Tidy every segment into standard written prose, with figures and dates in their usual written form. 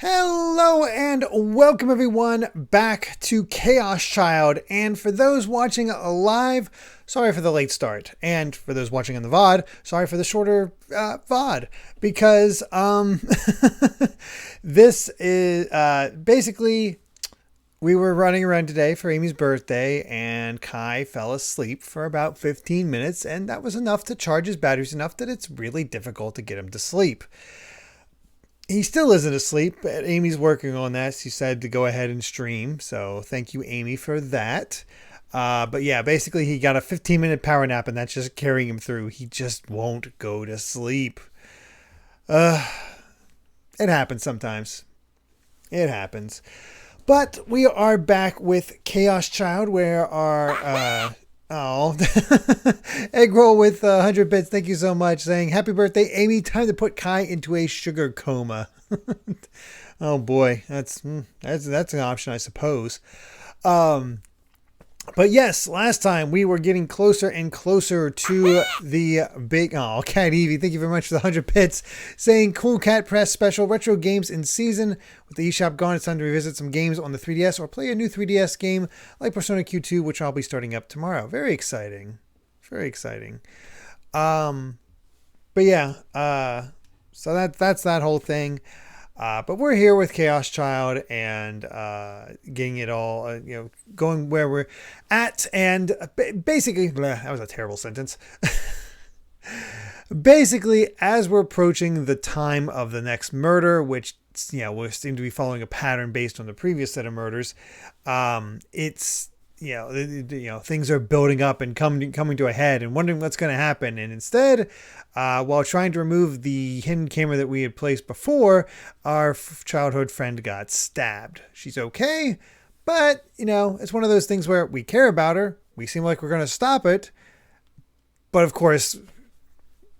Hello and welcome everyone back to Chaos Child. And for those watching live, sorry for the late start. And for those watching on the VOD, sorry for the shorter VOD. Because this is basically, we were running around today for Amy's birthday and Kai fell asleep for about 15 minutes. And that was enough to charge his batteries enough that it's really difficult to get him to sleep. He still isn't asleep, but Amy's working on that. She said to go ahead and stream. So thank you, Amy, for that. But yeah, basically he got a 15-minute power nap and that's just carrying him through. He just won't go to sleep. It happens sometimes. It happens. But we are back with Chaos Child, where our... egg roll with 100 bits. Thank you so much. Saying happy birthday, Amy. Time to put Kai into a sugar coma. Oh boy, that's an option, I suppose. But yes, last time we were getting closer and closer to the big... Oh, Cat Evie, thank you very much for the 100 bits. Saying Cool Cat Press Special Retro Games in Season. With the eShop gone, it's time to revisit some games on the 3DS or play a new 3DS game like Persona Q2, which I'll be starting up tomorrow. Very exciting. Very exciting. But yeah, so that's that whole thing. But we're here with Chaos Child and getting it all, going where we're at. And basically, that was a terrible sentence. Basically, as we're approaching the time of the next murder, which, we seem to be following a pattern based on the previous set of murders, it's... things are building up and coming to a head and wondering what's going to happen. And instead, while trying to remove the hidden camera that we had placed before, our childhood friend got stabbed. She's okay, but, it's one of those things where we care about her. We seem like we're going to stop it. But, of course,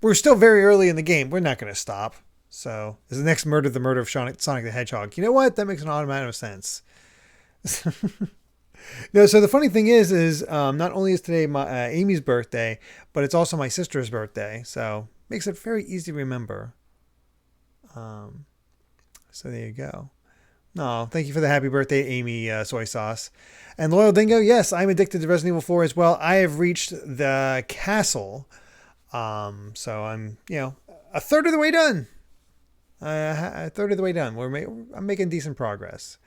we're still very early in the game. We're not going to stop. So, is the next murder the murder of Sonic the Hedgehog? You know what? That makes an automatic sense. No, so the funny thing is not only is today my Amy's birthday, but it's also my sister's birthday. So makes it very easy to remember. So there you go. No, thank you for the happy birthday, Amy, soy sauce. And Loyal Dingo, yes, I'm addicted to Resident Evil 4 as well. I have reached the castle. So I'm, a third of the way done. A third of the way done. I'm making decent progress.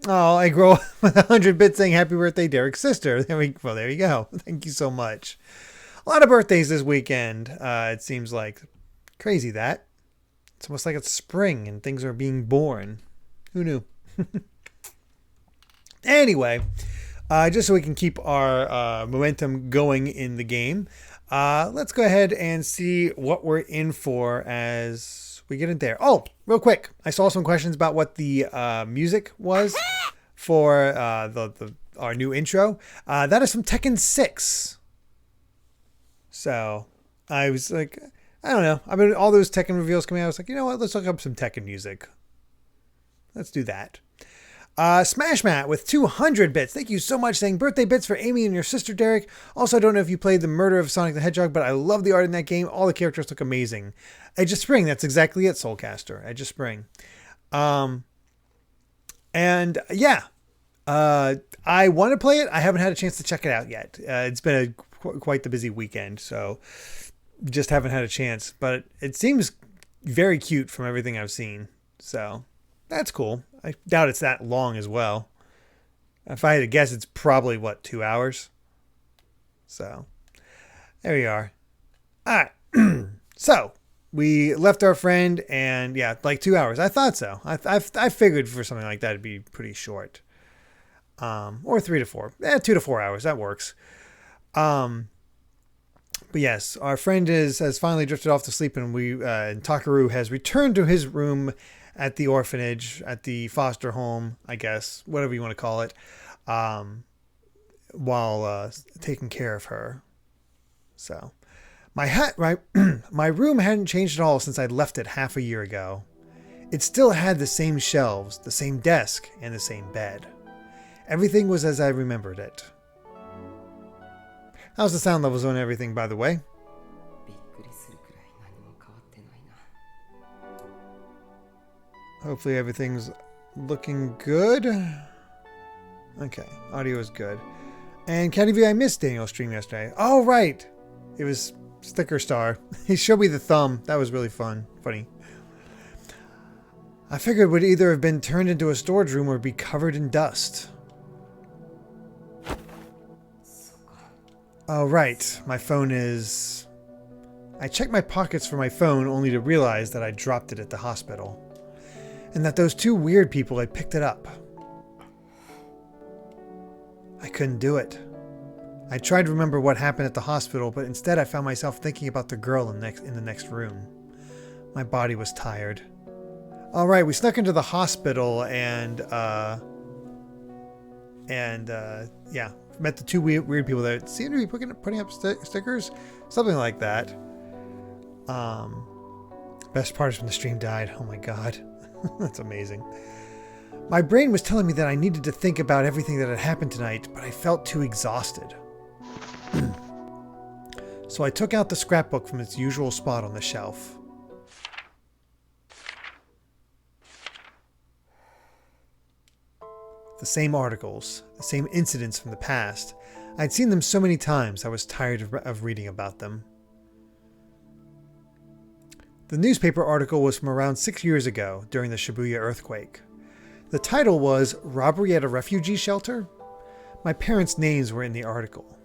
I grow with 100 bits saying happy birthday, Derek's sister. There you go. Thank you so much. A lot of birthdays this weekend. It seems like crazy that it's almost like it's spring and things are being born. Who knew? Anyway, just so we can keep our momentum going in the game, let's go ahead and see what we're in for as we get in there. Oh, real quick, I saw some questions about what the music was for our new intro. That is from Tekken 6. So I was like, I don't know. I mean, all those Tekken reveals coming out, I was like, you know what? Let's look up some Tekken music. Let's do that. Smash Matt with 200 bits. Thank you so much. Saying birthday bits for Amy and your sister, Derek. Also, I don't know if you played the murder of Sonic the Hedgehog, but I love the art in that game. All the characters look amazing. Edge of Spring. That's exactly it, Soulcaster. Edge of Spring. And yeah, I want to play it. I haven't had a chance to check it out yet. It's been quite the busy weekend, so just haven't had a chance. But it seems very cute from everything I've seen. So that's cool. I doubt it's that long as well. If I had to guess, it's probably, 2 hours? So, there we are. All right. So, we left our friend and, yeah, like 2 hours. I thought so. I figured for something like that it'd be pretty short. Or 3 to 4. 2 to 4 hours. That works. But yes, our friend has finally drifted off to sleep, and and Takaru has returned to his room at the orphanage, at the foster home, I guess, whatever you want to call it, while taking care of her. So, my room hadn't changed at all since I'd left it half a year ago. It still had the same shelves, the same desk, and the same bed. Everything was as I remembered it. How's the sound levels on everything, by the way? Hopefully everything's looking good. Okay, audio is good. And Caddy V, I missed Daniel's stream yesterday. Oh, right. It was Sticker Star. He showed me the thumb. That was really funny. I figured it would either have been turned into a storage room or be covered in dust. Oh, right. My phone is... I checked my pockets for my phone only to realize that I dropped it at the hospital. And that those two weird people had picked it up. I couldn't do it. I tried to remember what happened at the hospital, but instead I found myself thinking about the girl in the next room. My body was tired. Alright, we snuck into the hospital and yeah, met the two weird people that seemed to be putting up stickers. Something like that. Best part is when the stream died. Oh my god. That's amazing. My brain was telling me that I needed to think about everything that had happened tonight, but I felt too exhausted. So I took out the scrapbook from its usual spot on the shelf. The same articles, the same incidents from the past. I'd seen them so many times I was tired of reading about them. The newspaper article was from around 6 years ago, during the Shibuya earthquake. The title was Robbery at a Refugee Shelter. My parents' names were in the article.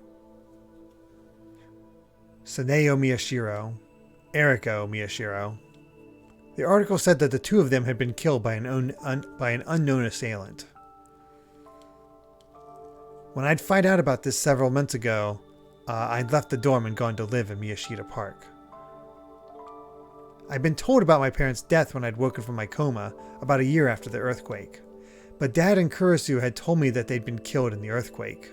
Saneo Miyashiro, Eriko Miyashiro. The article said that the two of them had been killed by an unknown assailant. When I'd find out about this several months ago, I'd left the dorm and gone to live in Miyashita Park. I'd been told about my parents' death when I'd woken from my coma about a year after the earthquake, but Dad and Kurisu had told me that they'd been killed in the earthquake.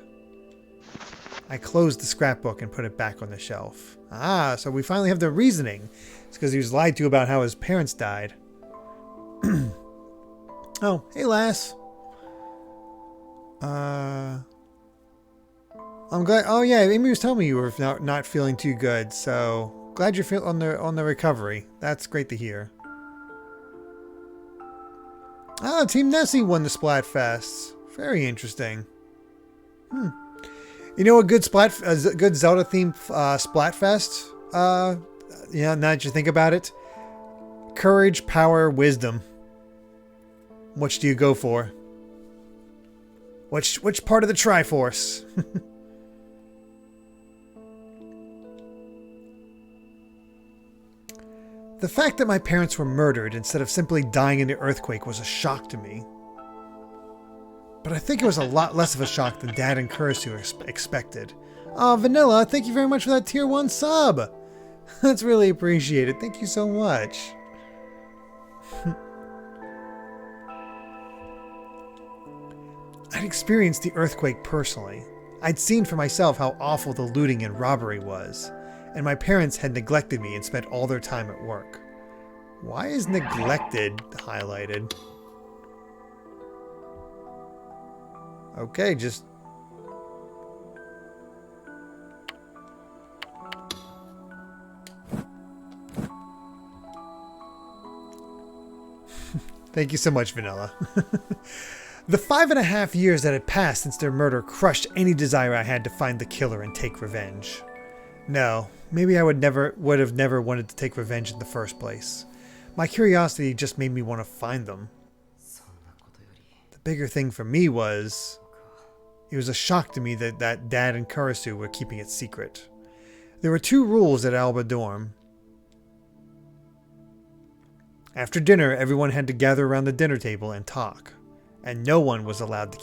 I closed the scrapbook and put it back on the shelf. Ah, so we finally have the reasoning. It's because he was lied to about how his parents died. Oh, hey Lass. I'm glad. Oh yeah, Amy was telling me you were not feeling too good, so glad you're on the recovery. That's great to hear. Ah, Team Nessie won the Splatfest. Very interesting. You know a good Zelda themed Splatfest? Yeah, now that you think about it, courage, power, wisdom. Which do you go for? Which part of the Triforce? The fact that my parents were murdered instead of simply dying in the earthquake was a shock to me. But I think it was a lot less of a shock than Dad and Kurisu expected. Oh, Vanilla, thank you very much for that tier 1 sub! That's really appreciated. Thank you so much. I'd experienced the earthquake personally. I'd seen for myself how awful the looting and robbery was. And my parents had neglected me and spent all their time at work. Why is neglected highlighted? Okay, just... Thank you so much, Vanilla. The 5.5 years that had passed since their murder crushed any desire I had to find the killer and take revenge. No, maybe I would have never wanted to take revenge in the first place. My curiosity just made me want to find them. The bigger thing for me was... It was a shock to me that Dad and Kurisu were keeping it secret. There were 2 rules at Alba Dorm. After dinner, everyone had to gather around the dinner table and talk. And no one was allowed to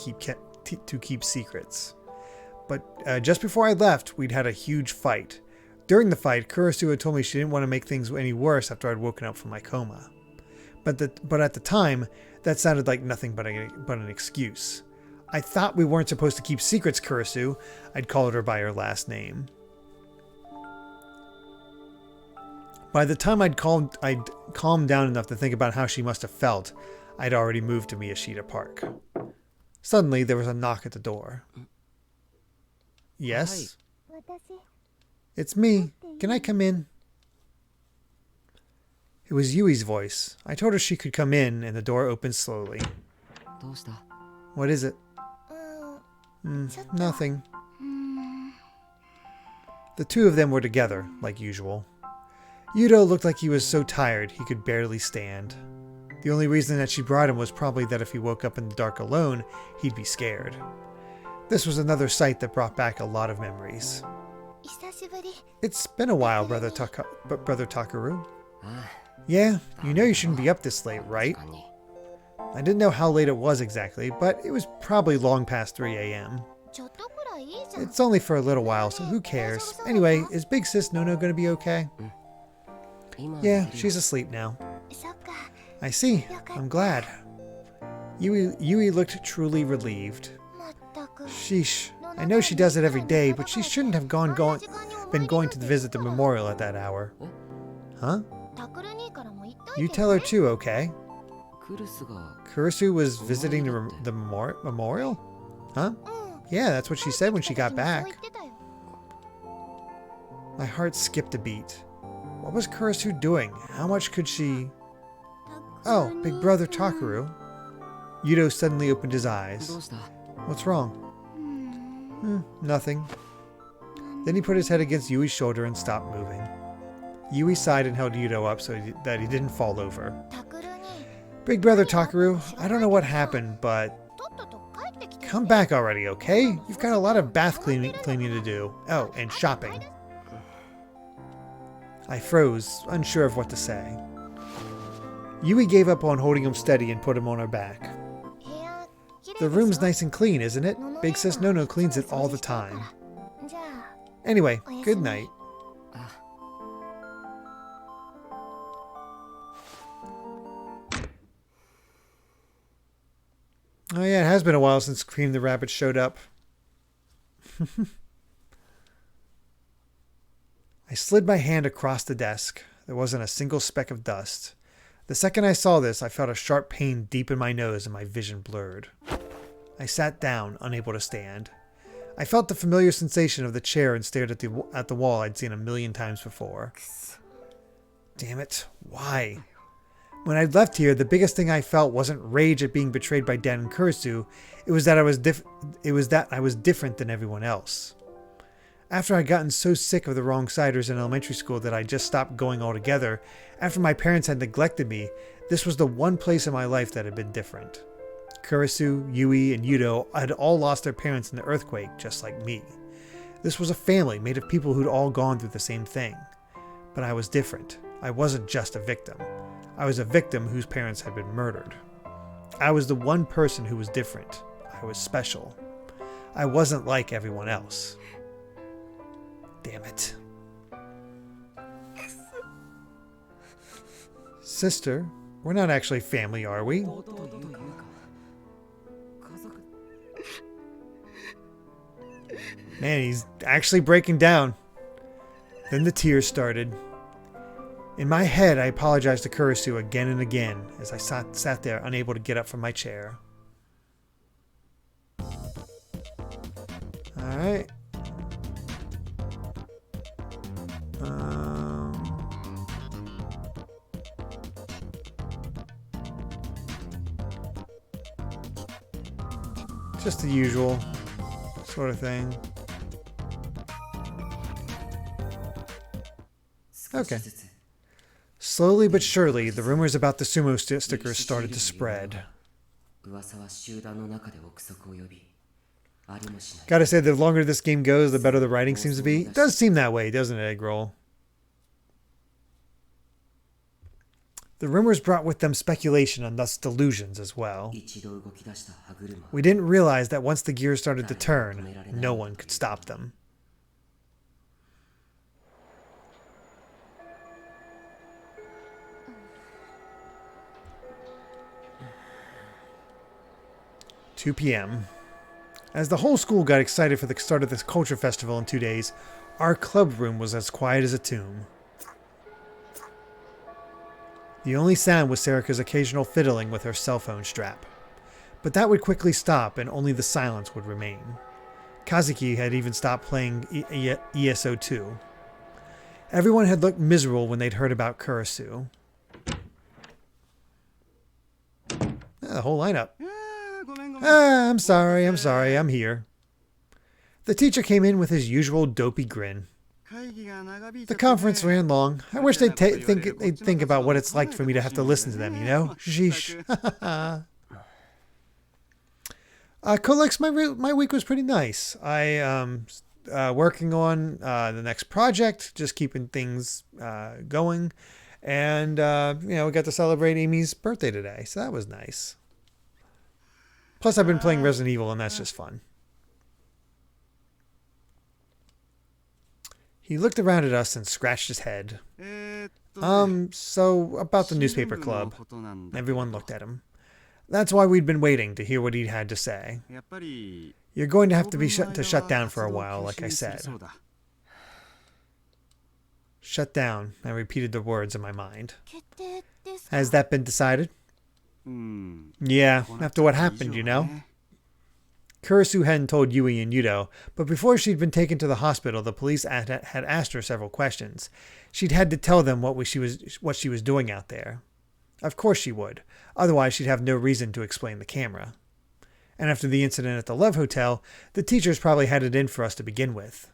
keep secrets. But just before I left, we'd had a huge fight. During the fight, Kurisu had told me she didn't want to make things any worse after I'd woken up from my coma. But at the time, that sounded like nothing but an excuse. I thought we weren't supposed to keep secrets, Kurisu. I'd called her by her last name. By the time I'd calmed down enough to think about how she must have felt, I'd already moved to Miyashita Park. Suddenly, there was a knock at the door. Yes? It's me. Can I come in? It was Yui's voice. I told her she could come in, and the door opened slowly. What is it? Nothing. The two of them were together, like usual. Yudo looked like he was so tired he could barely stand. The only reason that she brought him was probably that if he woke up in the dark alone, he'd be scared. This was another sight that brought back a lot of memories. It's been a while, Brother Takaru. Yeah, you know you shouldn't be up this late, right? I didn't know how late it was exactly, but it was probably long past 3 a.m. It's only for a little while, so who cares? Anyway, is Big Sis Nono going to be okay? Yeah, she's asleep now. I see. I'm glad. Yui looked truly relieved. Sheesh. I know she does it every day, but she shouldn't have been going to visit the memorial at that hour. Huh? You tell her too, okay? Kurisu was visiting the memorial? Huh? Yeah, that's what she said when she got back. My heart skipped a beat. What was Kurisu doing? How much could she... Oh, Big Brother Takaru. Yudo suddenly opened his eyes. What's wrong? Nothing. Then he put his head against Yui's shoulder and stopped moving. Yui sighed and held Yudo up so that he didn't fall over. Big Brother Takaru, I don't know what happened, but... Come back already, okay? You've got a lot of bath cleaning to do. Oh, and shopping. I froze, unsure of what to say. Yui gave up on holding him steady and put him on her back. The room's nice and clean, isn't it? Big Sis Nono cleans it all the time. Anyway, good night. Oh yeah, it has been a while since Cream the Rabbit showed up. I slid my hand across the desk. There wasn't a single speck of dust. The second I saw this, I felt a sharp pain deep in my nose and my vision blurred. I sat down, unable to stand. I felt the familiar sensation of the chair and stared at the wall I'd seen a million times before. Damn it, why? When I'd left here, the biggest thing I felt wasn't rage at being betrayed by Dan and Kurisu. It was that I was different than everyone else. After I'd gotten so sick of the wrong siders in elementary school that I just stopped going altogether, after my parents had neglected me, this was the one place in my life that had been different. Kurisu, Yui, and Yudo had all lost their parents in the earthquake, just like me. This was a family made of people who'd all gone through the same thing. But I was different. I wasn't just a victim. I was a victim whose parents had been murdered. I was the one person who was different. I was special. I wasn't like everyone else. Damn it. Sister, we're not actually family, are we? Man, he's actually breaking down. Then the tears started. In my head, I apologized to Kurisu again and again as I sat there unable to get up from my chair. Alright. Just the usual sort of thing. Okay. Slowly but surely, the rumors about the sumo stickers started to spread. Gotta say, the longer this game goes, the better the writing seems to be. It does seem that way, doesn't it, Eggroll? The rumors brought with them speculation and thus delusions as well. We didn't realize that once the gears started to turn, no one could stop them. "2 p.m. As the whole school got excited for the start of this culture festival in 2 days, our club room was as quiet as a tomb. The only sound was Serika's occasional fiddling with her cell phone strap. But that would quickly stop and only the silence would remain. Kazuki had even stopped playing ESO2. Everyone had looked miserable when they'd heard about Kurisu. The whole lineup. I'm sorry, I'm here. The teacher came in with his usual dopey grin. The conference ran long. I wish they'd think about what it's like for me to have to listen to them, you know? Sheesh. Colex, my week was pretty nice. I working on the next project, just keeping things going. And, we got to celebrate Amy's birthday today, so that was nice. Plus, I've been playing Resident Evil, and that's just fun. He looked around at us and scratched his head. So about the newspaper club. Everyone looked at him. That's why we'd been waiting to hear what he had to say. You're going to have to be shut down for a while, like I said. Shut down. I repeated the words in my mind. Has that been decided? Yeah, after what happened, you know. Kurisu hadn't told Yui and Yudo, but before she'd been taken to the hospital, the police had asked her several questions. She'd had to tell them what she was doing out there. Of course she would. Otherwise, she'd have no reason to explain the camera. And after the incident at the Love Hotel, the teachers probably had it in for us to begin with.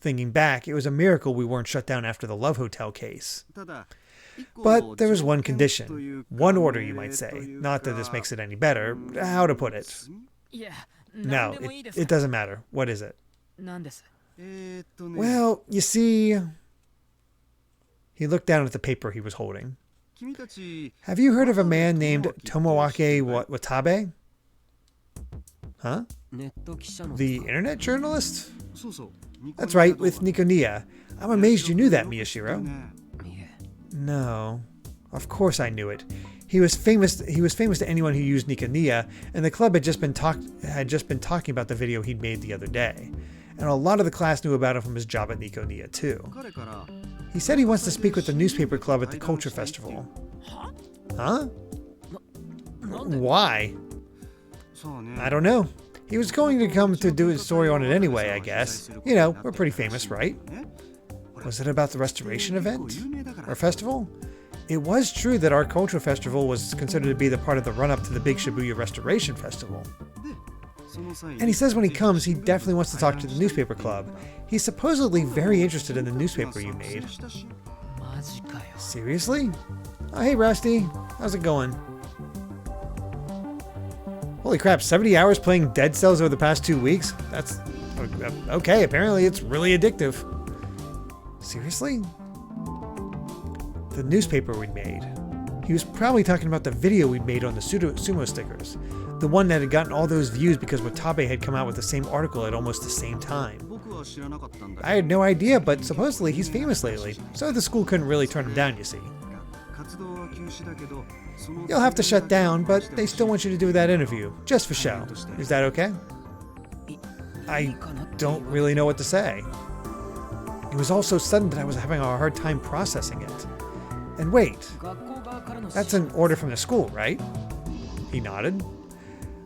Thinking back, it was a miracle we weren't shut down after the Love Hotel case. But there was one condition. One order, you might say. Not that this makes it any better. How to put it? No, it doesn't matter. What is it? Well, you see... He looked down at the paper he was holding. Have you heard of a man named Tomoaki Watabe? Huh? The internet journalist? That's right, with Nikonia. I'm amazed you knew that, Miyashiro. No. Of course I knew it. He was famous to anyone who used Nikonia, and the club had just been talking about the video he'd made the other day. And a lot of the class knew about him from his job at Nikonia too. He said he wants to speak with the newspaper club at the Culture Festival. Huh? Why? I don't know. He was going to come to do his story on it anyway, I guess. You know, we're pretty famous, right? Was it about the restoration event? Or festival? It was true that our cultural festival was considered to be the part of the run-up to the big Shibuya Restoration Festival. And he says when he comes, he definitely wants to talk to the newspaper club. He's supposedly very interested in the newspaper you made. Seriously? Oh, hey, Rusty. How's it going? Holy crap, 70 hours playing Dead Cells over the past 2 weeks? That's... okay, apparently it's really addictive. Seriously? The newspaper we'd made. He was probably talking about the video we'd made on the sumo stickers. The one that had gotten all those views because Watabe had come out with the same article at almost the same time. I had no idea, but supposedly he's famous lately, so the school couldn't really turn him down, you see. You'll have to shut down, but they still want you to do that interview, just for show. Is that okay? I don't really know what to say. It was all so sudden that I was having a hard time processing it. And wait, that's an order from the school, right? He nodded.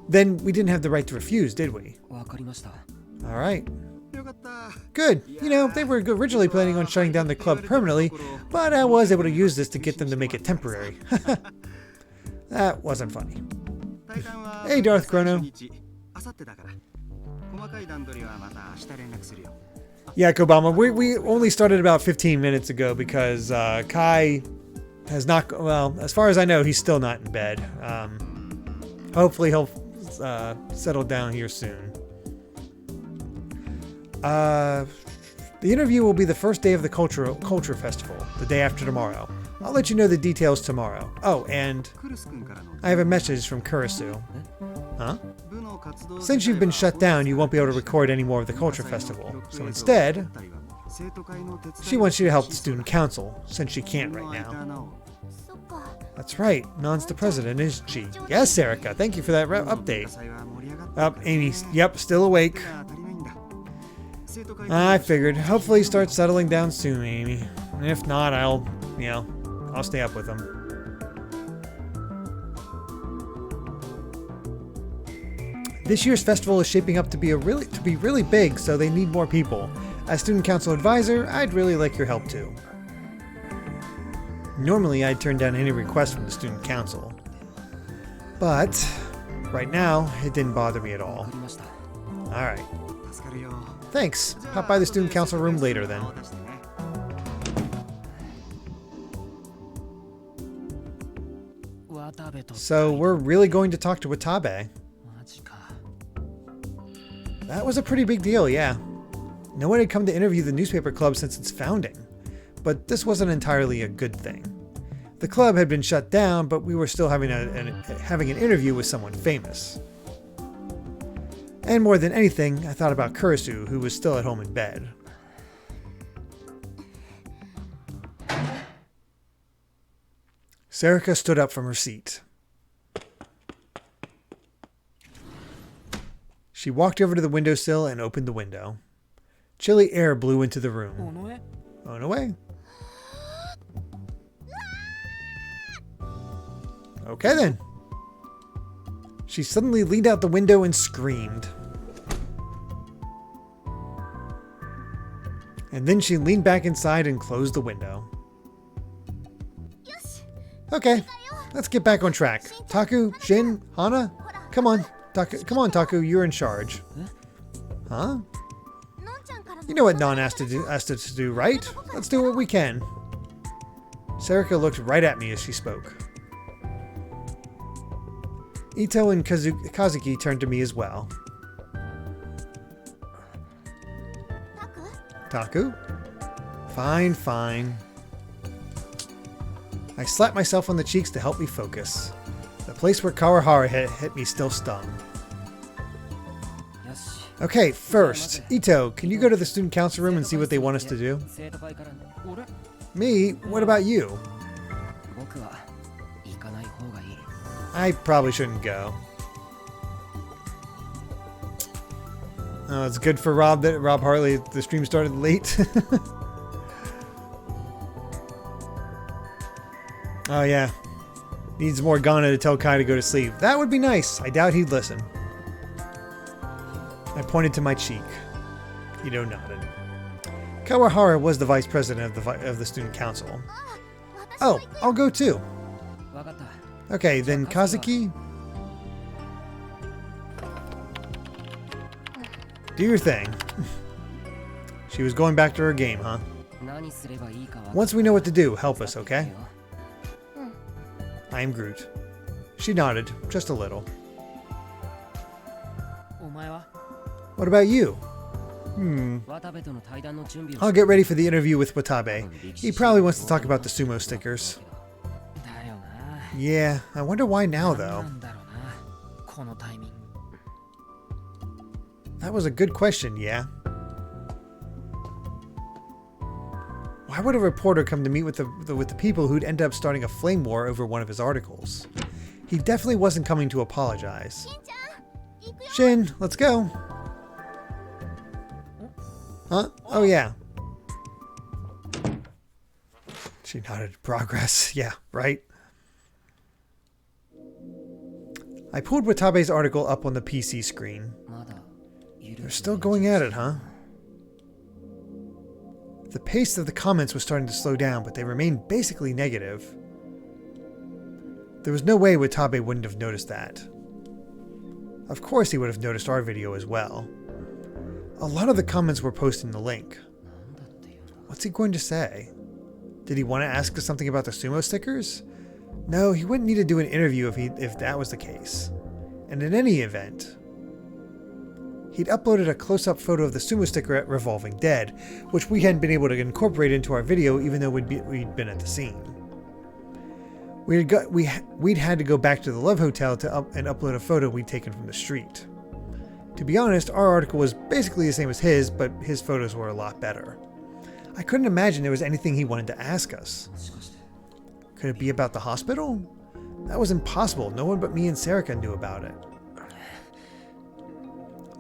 Then we didn't have the right to refuse, did we? All right. Good. You know, they were originally planning on shutting down the club permanently, but I was able to use this to get them to make it temporary. That wasn't funny. Hey, Darth Chrono. Yeah, Kobama, we only started about 15 minutes ago because Kai has not... Well, as far as I know, he's still not in bed. Hopefully he'll settle down here soon. The interview will be the first day of the Culture Festival, the day after tomorrow. I'll let you know the details tomorrow. Oh, and I have a message from Kurisu. Huh? Since you've been shut down, you won't be able to record any more of the Culture Festival. So instead, she wants you to help the student council, since she can't right now. That's right. Non's the president, isn't she? Yes, Erica. Thank you for that update. Amy. Yep, still awake. I figured. Hopefully start settling down soon, Amy. And if not, I'll stay up with him. This year's festival is shaping up to be really big, so they need more people. As student council advisor, I'd really like your help too. Normally, I'd turn down any request from the student council. But right now, it didn't bother me at all. Alright. Thanks. Pop by the student council room later then. So we're really going to talk to Watabe. That was a pretty big deal, yeah. No one had come to interview the newspaper club since its founding. But this wasn't entirely a good thing. The club had been shut down, but we were still having an interview with someone famous. And more than anything, I thought about Kurisu, who was still at home in bed. Sarika stood up from her seat. She walked over to the windowsill and opened the window. Chilly air blew into the room. On away. Okay then. She suddenly leaned out the window and screamed. And then she leaned back inside and closed the window. Okay, let's get back on track. Taku, Shin, Hana, come on. Taku, you're in charge. Huh? You know what Non asked us to do, right? Let's do what we can. Sarika looked right at me as she spoke. Ito and Kazuki turned to me as well. Taku? Fine, fine. I slapped myself on the cheeks to help me focus. The place where Kawahara hit me still stung. Okay, first, Ito, can you go to the student council room and see what they want us to do? Me? What about you? I probably shouldn't go. Oh, it's good for Rob that Rob Hartley, the stream started late. Oh yeah. Needs more Ghana to tell Kai to go to sleep. That would be nice. I doubt he'd listen. I pointed to my cheek. Ito nodded. Kawahara was the vice president of the student council. Oh, I'll go too. Okay, then Kazuki. Do your thing. She was going back to her game, huh? Once we know what to do, help us, okay? I am Groot. She nodded, just a little. What about you? I'll get ready for the interview with Watabe. He probably wants to talk about the sumo stickers. Yeah, I wonder why now, though. That was a good question, yeah. Why would a reporter come to meet with the people who'd end up starting a flame war over one of his articles? He definitely wasn't coming to apologize. Shin, let's go. Huh? Oh yeah. She nodded. Progress. Yeah, right. I pulled Watabe's article up on the PC screen. They're still going at it, huh? The pace of the comments was starting to slow down, but they remained basically negative. There was no way Watabe wouldn't have noticed that. Of course he would have noticed our video as well. A lot of the comments were posting the link. What's he going to say? Did he want to ask us something about the sumo stickers? No, he wouldn't need to do an interview if that was the case. And in any event, he'd uploaded a close-up photo of the sumo sticker at Revolving Dead, which we hadn't been able to incorporate into our video even though we'd been at the scene. We'd had to go back to the Love Hotel to upload a photo we'd taken from the street. To be honest, our article was basically the same as his, but his photos were a lot better. I couldn't imagine there was anything he wanted to ask us. Could it be about the hospital? That was impossible. No one but me and Sarika knew about it.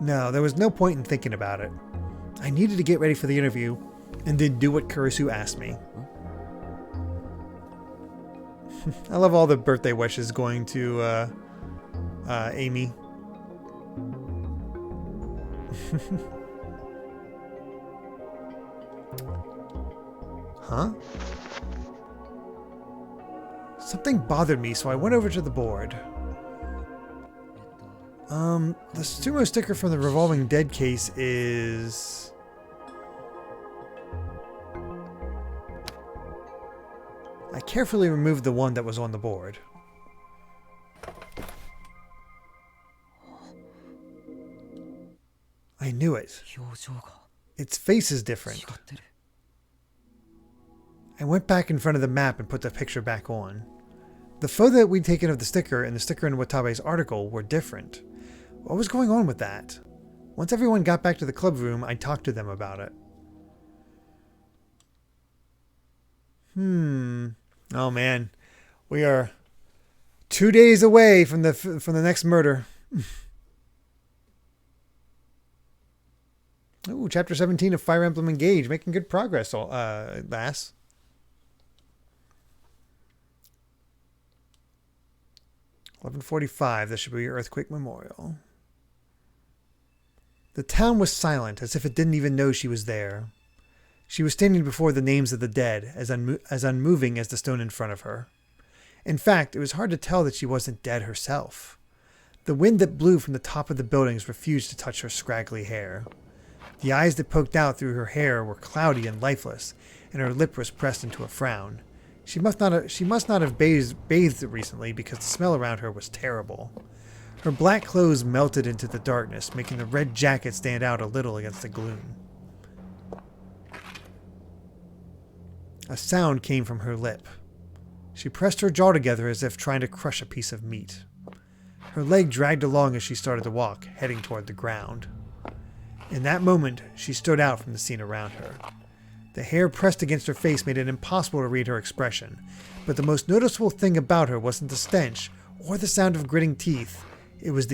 No, there was no point in thinking about it. I needed to get ready for the interview and then do what Kurisu asked me. I love all the birthday wishes going to Amy. Huh? Something bothered me, so I went over to the board. The sumo sticker from the revolving dead case is... I carefully removed the one that was on the board. I knew it. Its face is different. I went back in front of the map and put the picture back on. The photo that we'd taken of the sticker and the sticker in Watabe's article were different. What was going on with that? Once everyone got back to the club room, I talked to them about it. Oh man, we are 2 days away from the next murder. Ooh, chapter 17 of Fire Emblem Engage, making good progress, lass. $11:45. This should be your earthquake memorial. The town was silent, as if it didn't even know she was there. She was standing before the names of the dead, as unmoving as the stone in front of her. In fact, it was hard to tell that she wasn't dead herself. The wind that blew from the top of the buildings refused to touch her scraggly hair. The eyes that poked out through her hair were cloudy and lifeless, and her lip was pressed into a frown. She must not have bathed recently, because the smell around her was terrible. Her black clothes melted into the darkness, making the red jacket stand out a little against the gloom. A sound came from her lip. She pressed her jaw together as if trying to crush a piece of meat. Her leg dragged along as she started to walk, heading toward the ground. In that moment, she stood out from the scene around her. The hair pressed against her face made it impossible to read her expression, but the most noticeable thing about her wasn't the stench or the sound of gritting teeth. It was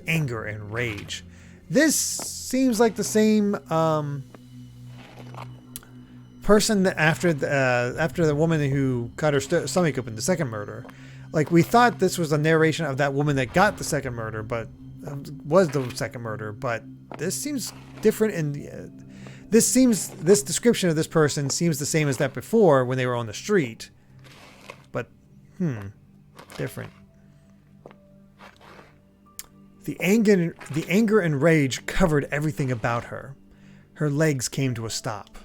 anger and rage. This seems like the same person that after the woman who cut her stomach open, the second murder. Like, we thought this was a narration of that woman that got the second murder, but was the second murder. But this seems different, and this description of this person seems the same as that before when they were on the street. But different. The anger and rage covered everything about her. Her legs came to a stop.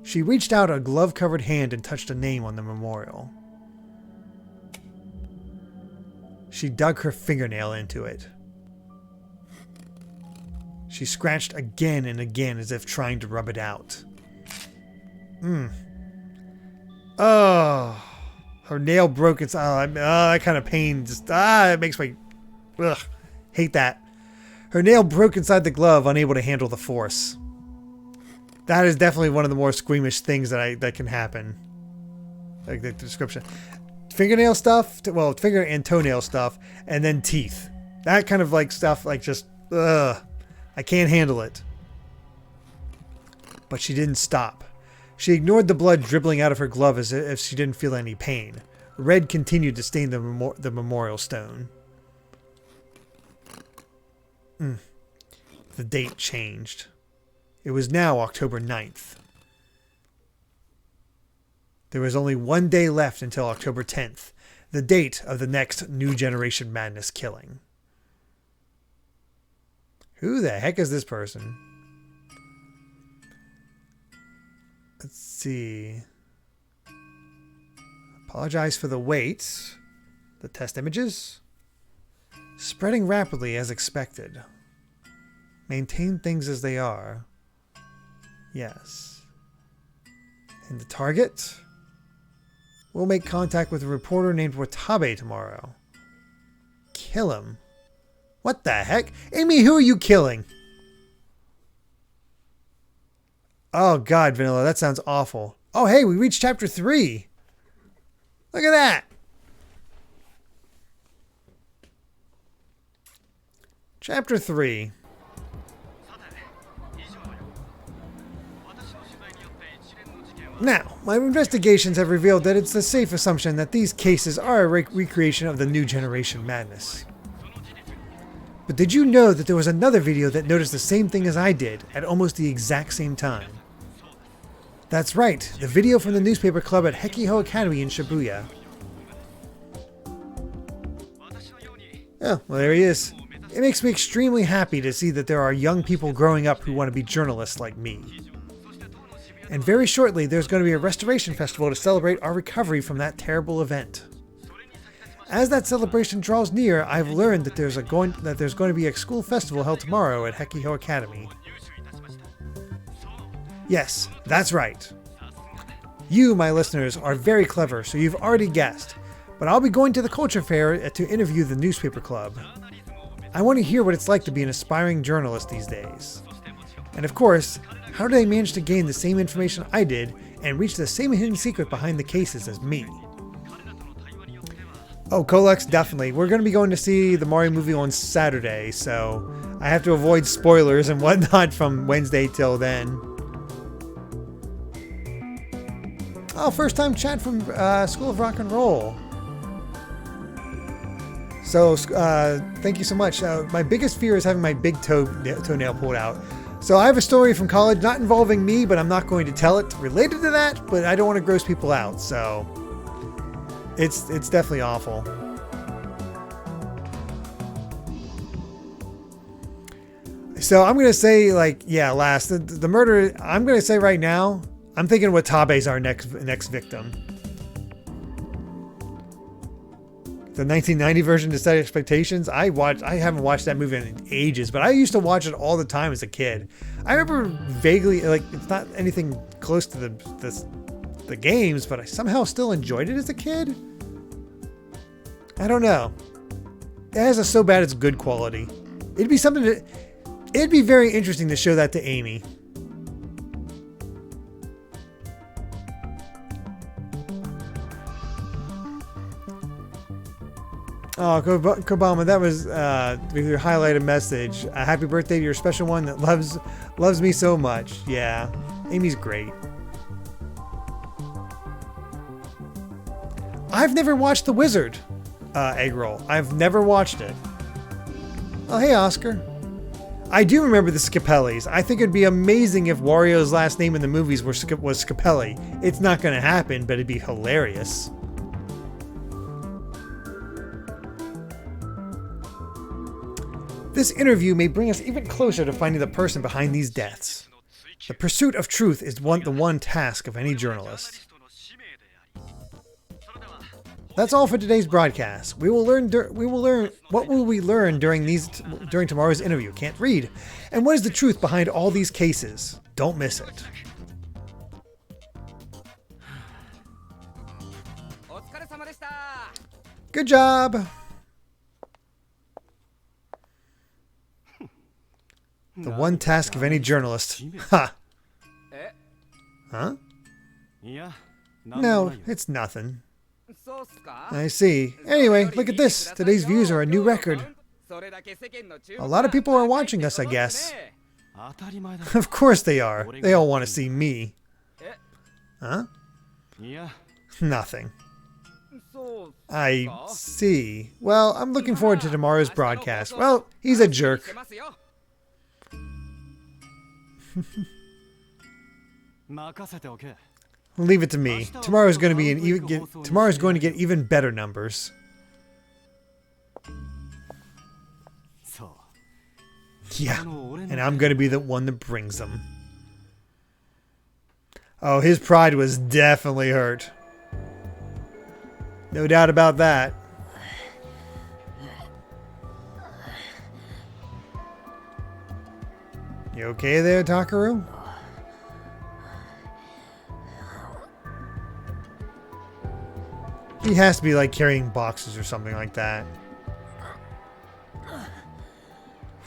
She reached out a glove-covered hand and touched a name on the memorial. She dug her fingernail into it. She scratched again and again as if trying to rub it out. Oh, her nail broke inside. That kind of pain just, it makes me, hate that. Her nail broke inside the glove, unable to handle the force. That is definitely one of the more squeamish things that can happen. Like the description. Fingernail stuff, well, finger and toenail stuff, and then teeth. That kind of like stuff, like just, I can't handle it. But she didn't stop. She ignored the blood dribbling out of her glove as if she didn't feel any pain. Red continued to stain the memorial stone. The date changed. It was now October 9th. There was only 1 day left until October 10th, the date of the next New Generation Madness killing. Who the heck is this person? Let's see. Apologize for the wait. The test images. Spreading rapidly as expected. Maintain things as they are. Yes. And the target? We'll make contact with a reporter named Watabe tomorrow. Kill him. What the heck? Amy, who are you killing? Oh God, Vanilla, that sounds awful. Oh hey, we reached chapter 3. Look at that. Chapter 3. Now, my investigations have revealed that it's a safe assumption that these cases are a recreation of the New Generation Madness. But did you know that there was another video that noticed the same thing as I did at almost the exact same time? That's right, the video from the newspaper club at Hekiho Academy in Shibuya. Oh, well there he is. It makes me extremely happy to see that there are young people growing up who want to be journalists like me. And very shortly, there's going to be a restoration festival to celebrate our recovery from that terrible event. As that celebration draws near, I've learned that there's going to be a school festival held tomorrow at Hekiho Academy. Yes, that's right. You, my listeners, are very clever, so you've already guessed. But I'll be going to the culture fair to interview the newspaper club. I want to hear what it's like to be an aspiring journalist these days. And of course, how do they manage to gain the same information I did and reach the same hidden secret behind the cases as me? Oh, Colex, definitely. We're going to be going to see the Mario movie on Saturday, so I have to avoid spoilers and whatnot from Wednesday till then. Oh, first time chat from School of Rock and Roll. So, thank you so much. My biggest fear is having my big toenail pulled out. So I have a story from college, not involving me, but I'm not going to tell it related to that, but I don't want to gross people out, so it's definitely awful. So I'm going to say, like, yeah, last, the murder, I'm going to say right now, I'm thinking Watabe's our next victim. The 1990 version to Set Expectations. I haven't watched that movie in ages, but I used to watch it all the time as a kid. I remember vaguely, like, it's not anything close to the games, but I somehow still enjoyed it as a kid. I don't know. It has a so bad it's good quality. It'd be very interesting to show that to Amy. Oh, Kobama, that was your highlighted message. A happy birthday to your special one that loves me so much. Yeah, Amy's great. I've never watched The Wizard, Egg Roll. I've never watched it. Oh, hey, Oscar. I do remember the Scapellis. I think it'd be amazing if Wario's last name in the movies was Scapelli. It's not going to happen, but it'd be hilarious. This interview may bring us even closer to finding the person behind these deaths. The pursuit of truth is the one task of any journalist. That's all for today's broadcast. We will learn what will we learn during tomorrow's interview. Can't read. And what is the truth behind all these cases? Don't miss it. Good job. The one task of any journalist. Ha! Huh? No, it's nothing. I see. Anyway, look at this. Today's views are a new record. A lot of people are watching us, I guess. Of course they are. They all want to see me. Huh? Nothing. I see. Well, I'm looking forward to tomorrow's broadcast. Well, he's a jerk. Leave it to me. Tomorrow's going to get even better numbers. Yeah, and I'm going to be the one that brings them. Oh, his pride was definitely hurt. No doubt about that. You okay there, Takaru? He has to be like carrying boxes or something like that.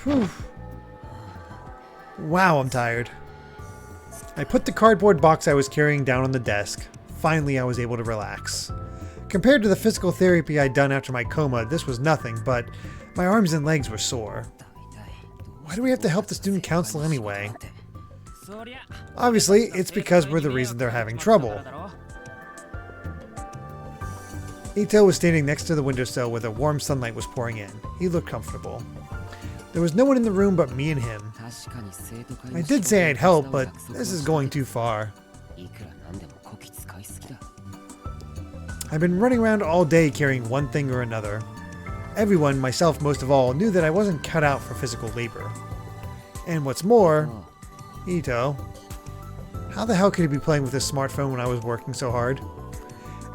Whew. Wow, I'm tired. I put the cardboard box I was carrying down on the desk. Finally, I was able to relax. Compared to the physical therapy I'd done after my coma, this was nothing, but my arms and legs were sore. Why do we have to help the student council anyway? Obviously, it's because we're the reason they're having trouble. Ito was standing next to the windowsill where the warm sunlight was pouring in. He looked comfortable. There was no one in the room but me and him. I did say I'd help, but this is going too far. I've been running around all day carrying one thing or another. Everyone, myself most of all, knew that I wasn't cut out for physical labor. And what's more, Ito, how the hell could he be playing with his smartphone when I was working so hard?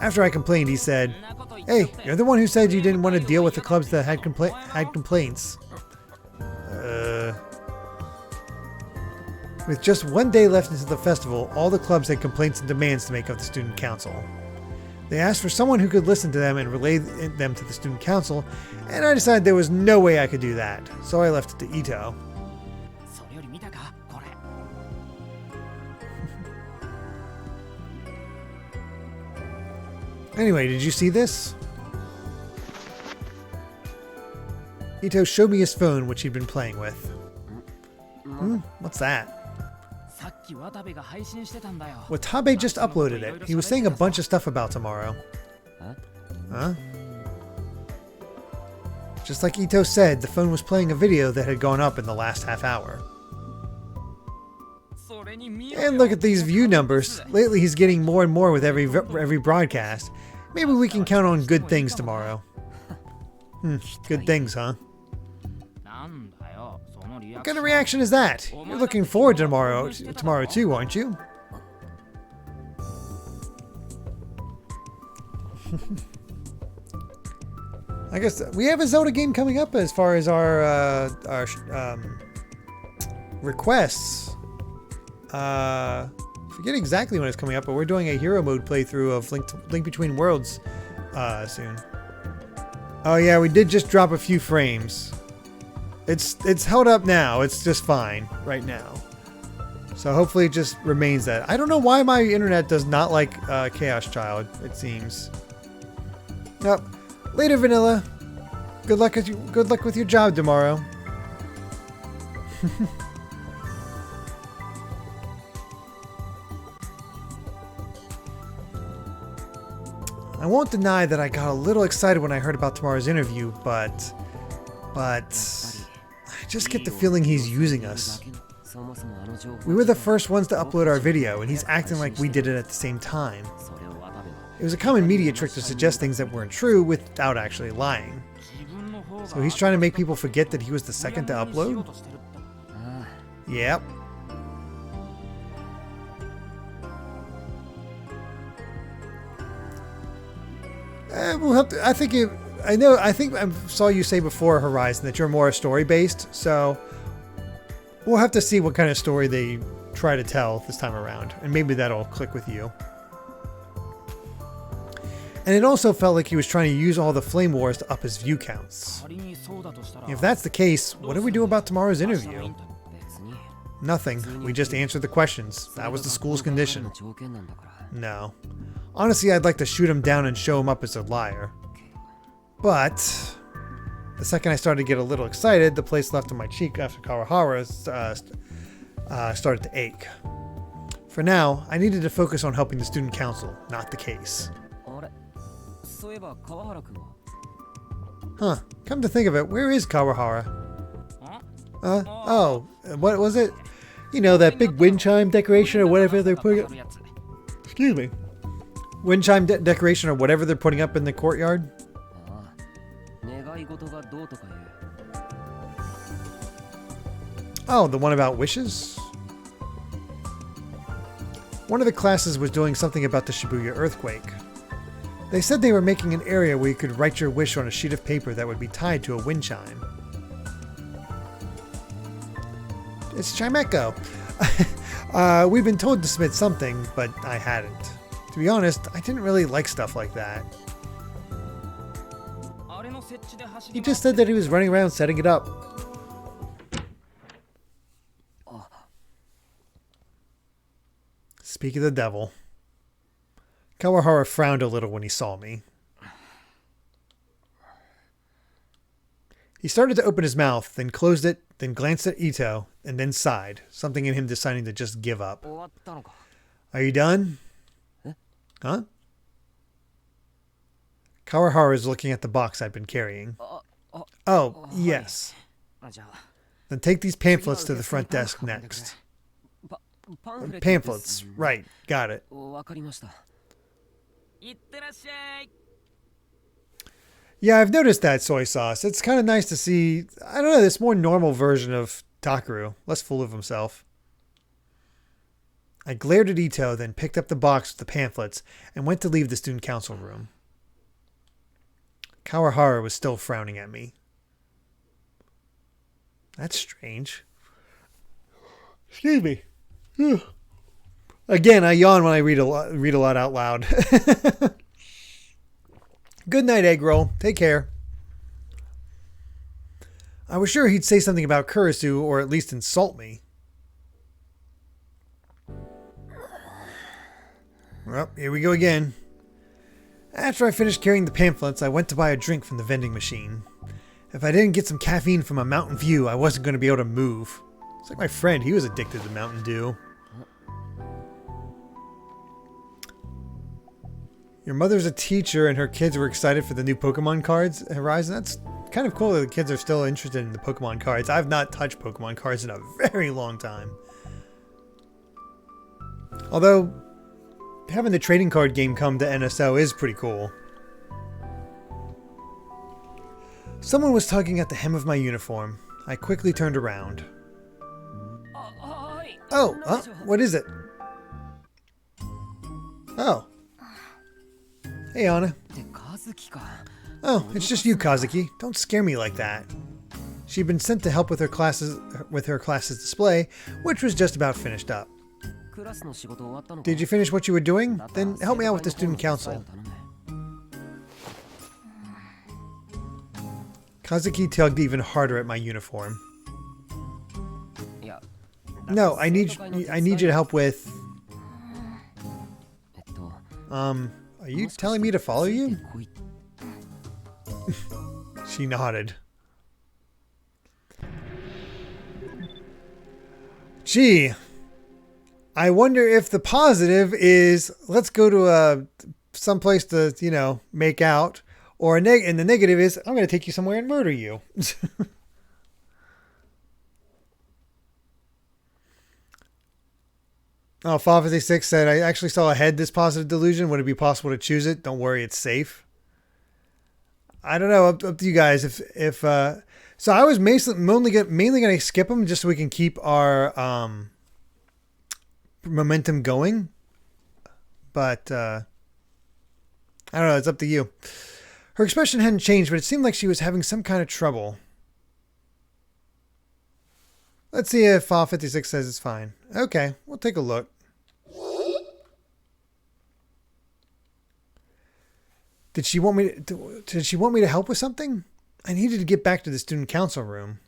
After I complained, he said, "Hey, you're the one who said you didn't want to deal with the clubs that had complaints." With just one day left into the festival, all the clubs had complaints and demands to make of the student council. They asked for someone who could listen to them and relay them to the student council, and I decided there was no way I could do that, so I left it to Ito. Anyway, did you see this? Ito showed me his phone, which he'd been playing with. What's that? Watabe just uploaded it. He was saying a bunch of stuff about tomorrow. Huh? Just like Ito said, the phone was playing a video that had gone up in the last half hour. And look at these view numbers. Lately he's getting more and more with every broadcast. Maybe we can count on good things tomorrow. Good things, huh? What kind of reaction is that? You're looking forward to tomorrow too, aren't you? I guess we have a Zelda game coming up as far as our requests. Forget exactly when it's coming up, but we're doing a hero mode playthrough of Link Between Worlds soon. Oh yeah, we did just drop a few frames. It's held up now. It's just fine right now. So hopefully it just remains that. I don't know why my internet does not like Chaos Child, it seems. Yep. Later, Vanilla. Good luck with your job tomorrow. I won't deny that I got a little excited when I heard about tomorrow's interview, but I just get the feeling he's using us. We were the first ones to upload our video, and he's acting like we did it at the same time. It was a common media trick to suggest things that weren't true without actually lying. So he's trying to make people forget that he was the second to upload? Yep. We'll have to, I think I saw you say before, Horizon, that you're more story-based, so we'll have to see what kind of story they try to tell this time around, and maybe that'll click with you. And it also felt like he was trying to use all the flame wars to up his view counts. If that's the case, what do we do about tomorrow's interview? Nothing. We just answered the questions. That was the school's condition. No. Honestly, I'd like to shoot him down and show him up as a liar. But the second I started to get a little excited, the place left on my cheek after Kawahara started to ache. For now, I needed to focus on helping the student council, not the case. Huh, come to think of it, where is Kawahara? Oh, what was it? You know, that big wind chime decoration or whatever they're putting up. Excuse me. Wind chime decoration or whatever they're putting up in the courtyard? Oh, the one about wishes? One of the classes was doing something about the Shibuya earthquake. They said they were making an area where you could write your wish on a sheet of paper that would be tied to a wind chime. It's Chimeco. We've been told to submit something, but I hadn't. To be honest, I didn't really like stuff like that. He just said that he was running around setting it up. Speak of the devil. Kawahara frowned a little when he saw me. He started to open his mouth, then closed it, then glanced at Ito, and then sighed, something in him deciding to just give up. Are you done? Huh? Kawahara is looking at the box I'd been carrying. Oh, yes. Then take these pamphlets to the front desk next. Pamphlets, right, got it. Yeah, I've noticed that soy sauce. It's kind of nice to see, I don't know, this more normal version of Takaru, less full of himself. I glared at Ito, then picked up the box with the pamphlets and went to leave the student council room. Kawahara was still frowning at me. That's strange. Excuse me. Again, I yawn when I read a lot out loud. Good night, egg roll. Take care. I was sure he'd say something about Kurisu or at least insult me. Well, here we go again. After I finished carrying the pamphlets, I went to buy a drink from the vending machine. If I didn't get some caffeine from a Mountain View, I wasn't going to be able to move. It's like my friend, he was addicted to Mountain Dew. Your mother's a teacher and her kids were excited for the new Pokemon cards at Horizon. That's kind of cool that the kids are still interested in the Pokemon cards. I've not touched Pokemon cards in a very long time. Although, having the trading card game come to NSO is pretty cool. Someone was tugging at the hem of my uniform. I quickly turned around. Oh, what is it? Oh. Hey, Anna. Oh, it's just you, Kazuki. Don't scare me like that. She'd been sent to help with her class's display, which was just about finished up. Did you finish what you were doing? Then help me out with the student council. Kazuki tugged even harder at my uniform. No, I need you to help with... Are you telling me to follow you? She nodded. Gee, I wonder if the positive is let's go to someplace to, you know, make out, or and the negative is I'm going to take you somewhere and murder you. Oh, 556 said, I actually saw a head this positive delusion. Would it be possible to choose it? Don't worry, it's safe. I don't know. Up to you guys. So I was mainly going to skip them just so we can keep our momentum going. But I don't know. It's up to you. Her expression hadn't changed, but it seemed like she was having some kind of trouble. Let's see if 56 says it's fine. Okay, we'll take a look. Did she want me to help with something? I needed to get back to the student council room.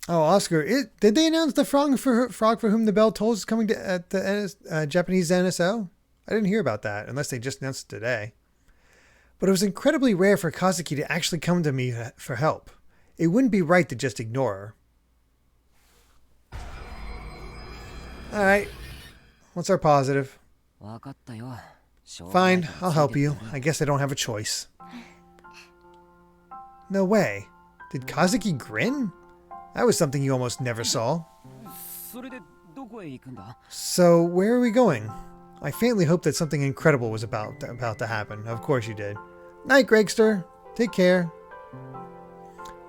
Oh, Oscar, did they announce the frog for whom the bell tolls is coming to at the Japanese NSO? I didn't hear about that, unless they just announced it today. But it was incredibly rare for Kazuki to actually come to me for help. It wouldn't be right to just ignore her. Alright. What's our positive? Fine, I'll help you. I guess I don't have a choice. No way. Did Kazuki grin? That was something you almost never saw. So, where are we going? I faintly hoped that something incredible was about to happen. Of course you did. Night, Gregster. Take care.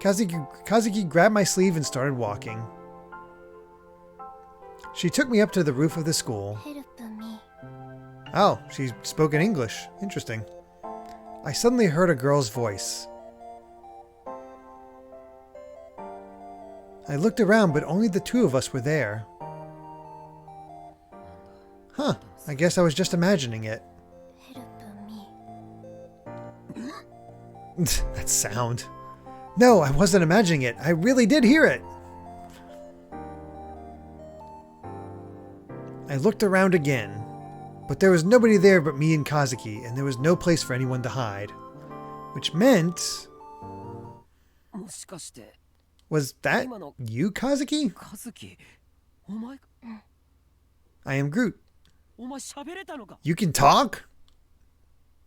Kazuki grabbed my sleeve and started walking. She took me up to the roof of the school. Oh, she spoke in English. Interesting. I suddenly heard a girl's voice. I looked around, but only the two of us were there. Huh, I guess I was just imagining it. That sound. No, I wasn't imagining it. I really did hear it. I looked around again, but there was nobody there but me and Kazuki, and there was no place for anyone to hide. Which meant... Was that you, Kazuki? I am Groot. You can talk?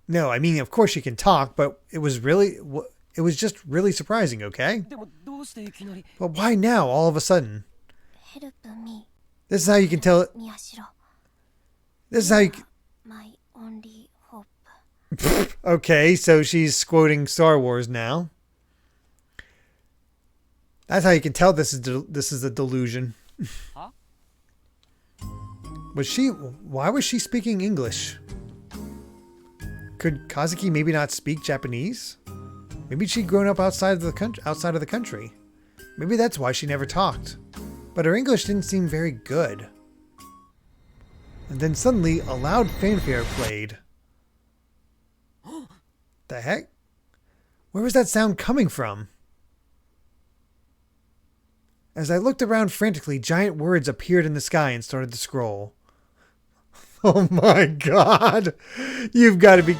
No, I mean, of course you can talk, but it was just really surprising, okay? But why now, all of a sudden? This is how you can tell it. This is how you... Okay, so she's quoting Star Wars now. That's how you can tell this is a delusion. Huh? Why was she speaking English? Could Kazuki maybe not speak Japanese? Maybe she'd grown up outside of the country. Maybe that's why she never talked. But her English didn't seem very good. And then suddenly a loud fanfare played. The heck? Where was that sound coming from? As I looked around frantically, giant words appeared in the sky and started to scroll. Oh my god! You've got to be...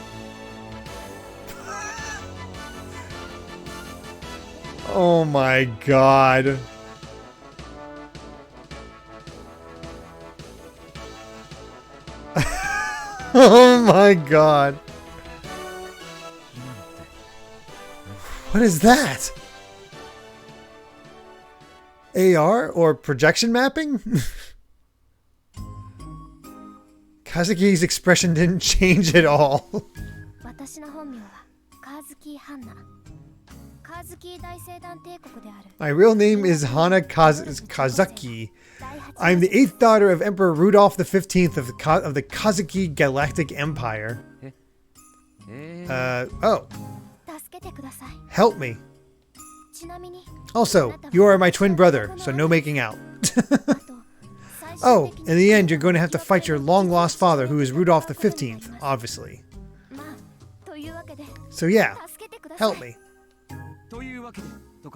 Oh my god. Oh my god. What is that? AR or projection mapping? Kazuki's expression didn't change at all. My real name is Hana Kazuki. I'm the 8th daughter of Emperor Rudolph the 15th of the Kazuki Galactic Empire. Oh. Help me. Also, you are my twin brother, so no making out. Oh, in the end, you're going to have to fight your long-lost father, who is Rudolph the 15th, obviously. So yeah, help me.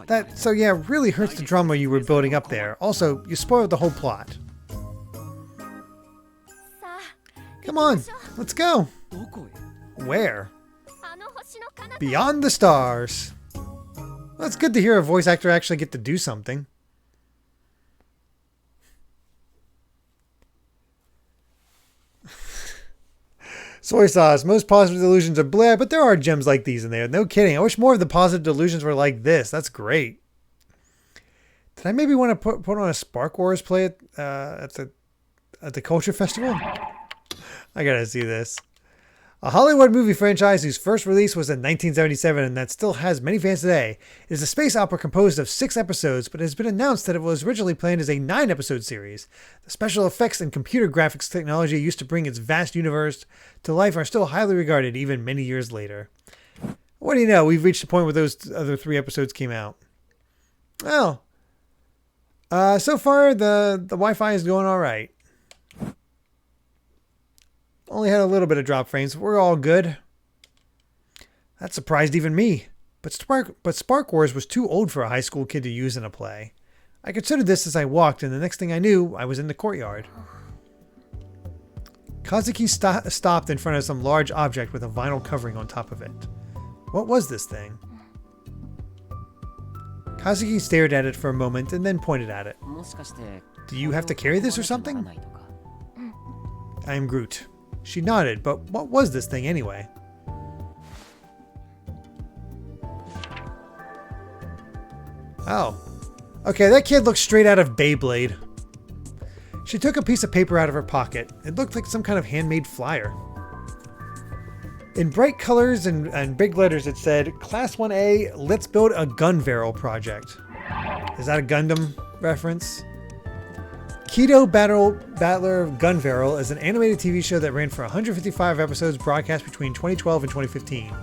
That really hurts the drama you were building up there. Also, you spoiled the whole plot. Come on, let's go. Where? Beyond the stars. Well, it's good to hear a voice actor actually get to do something. Soy sauce. Most positive delusions are blah, but there are gems like these in there. No kidding. I wish more of the positive delusions were like this. That's great. Did I maybe want to put on a Spark Wars play at the Culture Festival? I gotta see this. A Hollywood movie franchise whose first release was in 1977 and that still has many fans today. It is a space opera composed of 6 episodes, but it has been announced that it was originally planned as a 9-episode series. The special effects and computer graphics technology used to bring its vast universe to life are still highly regarded even many years later. What do you know? We've reached the point where those other 3 episodes came out. Oh. So far, the Wi-Fi is going all right. Only had a little bit of drop frames. We're all good. That surprised even me. But Spark Wars was too old for a high school kid to use in a play. I considered this as I walked, and the next thing I knew, I was in the courtyard. Kazuki stopped in front of some large object with a vinyl covering on top of it. What was this thing? Kazuki stared at it for a moment and then pointed at it. Do you have to carry this or something? I am Groot. She nodded, but what was this thing anyway? Oh. Okay, that kid looks straight out of Beyblade. She took a piece of paper out of her pocket. It looked like some kind of handmade flyer. In bright colors and big letters it said, Class 1A, let's build a gun barrel project. Is that a Gundam reference? Keto Battler Gun Barrel is an animated TV show that ran for 155 episodes broadcast between 2012 and 2015.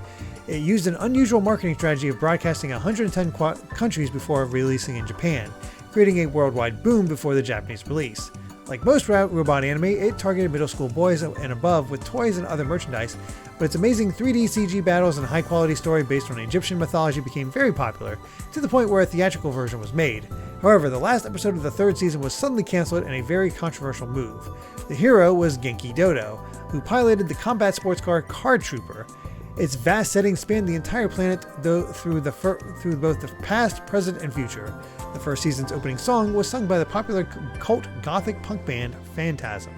It used an unusual marketing strategy of broadcasting 110 countries before releasing in Japan, creating a worldwide boom before the Japanese release. Like most robot anime, it targeted middle school boys and above with toys and other merchandise, but its amazing 3D CG battles and high-quality story based on Egyptian mythology became very popular, to the point where a theatrical version was made. However, the last episode of the 3rd season was suddenly cancelled in a very controversial move. The hero was Genki Dodo, who piloted the combat sports car Card Trooper. Its vast setting spanned the entire planet through both the past, present, and future. The first season's opening song was sung by the popular cult gothic punk band Phantasm.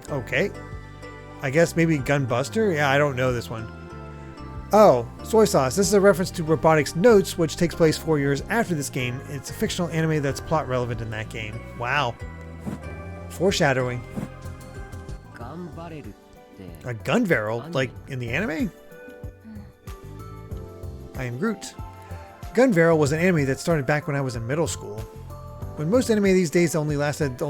Okay. I guess maybe Gunbuster? Yeah, I don't know this one. Oh, Soy Sauce. This is a reference to Robotics Notes, which takes place 4 years after this game. It's a fictional anime that's plot relevant in that game. Wow. Foreshadowing. A gun barrel, like in the anime? I am Groot. Gun barrel was an anime that started back when I was in middle school. When most anime these days only lasted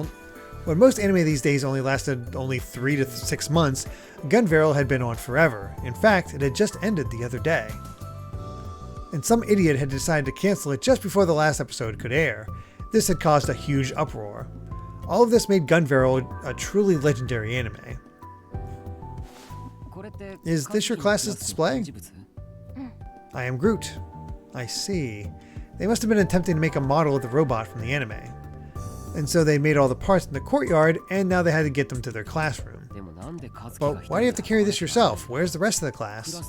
only 3 to 6 months, Gun barrel had been on forever. In fact, it had just ended the other day. And some idiot had decided to cancel it just before the last episode could air. This had caused a huge uproar. All of this made Gun barrel a truly legendary anime. Is this your class's display? I am Groot. I see. They must have been attempting to make a model of the robot from the anime. And so they made all the parts in the courtyard, and now they had to get them to their classroom. But why do you have to carry this yourself? Where's the rest of the class?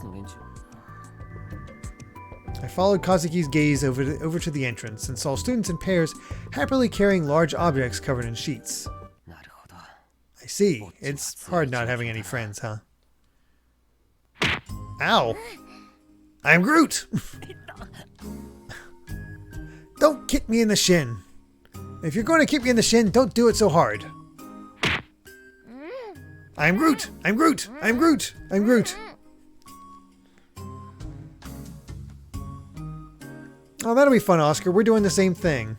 I followed Kazuki's gaze over to the entrance and saw students in pairs happily carrying large objects covered in sheets. I see. It's hard not having any friends, huh? Ow! I'm Groot! Don't kick me in the shin. If you're going to kick me in the shin, don't do it so hard. I'm Groot! I'm Groot! I'm Groot! I'm Groot! Oh, that'll be fun, Oscar. We're doing the same thing.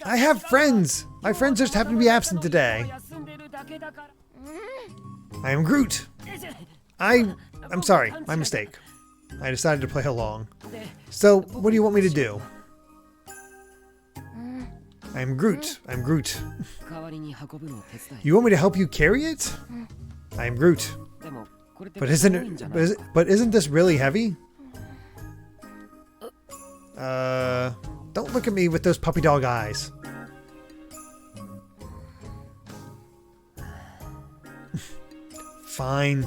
I have friends! My friends just happen to be absent today. I am Groot! I'm sorry, my mistake. I decided to play along. So, what do you want me to do? I'm Groot. I'm Groot. You want me to help you carry it? I'm Groot. But isn't this really heavy? Don't look at me with those puppy dog eyes. Fine.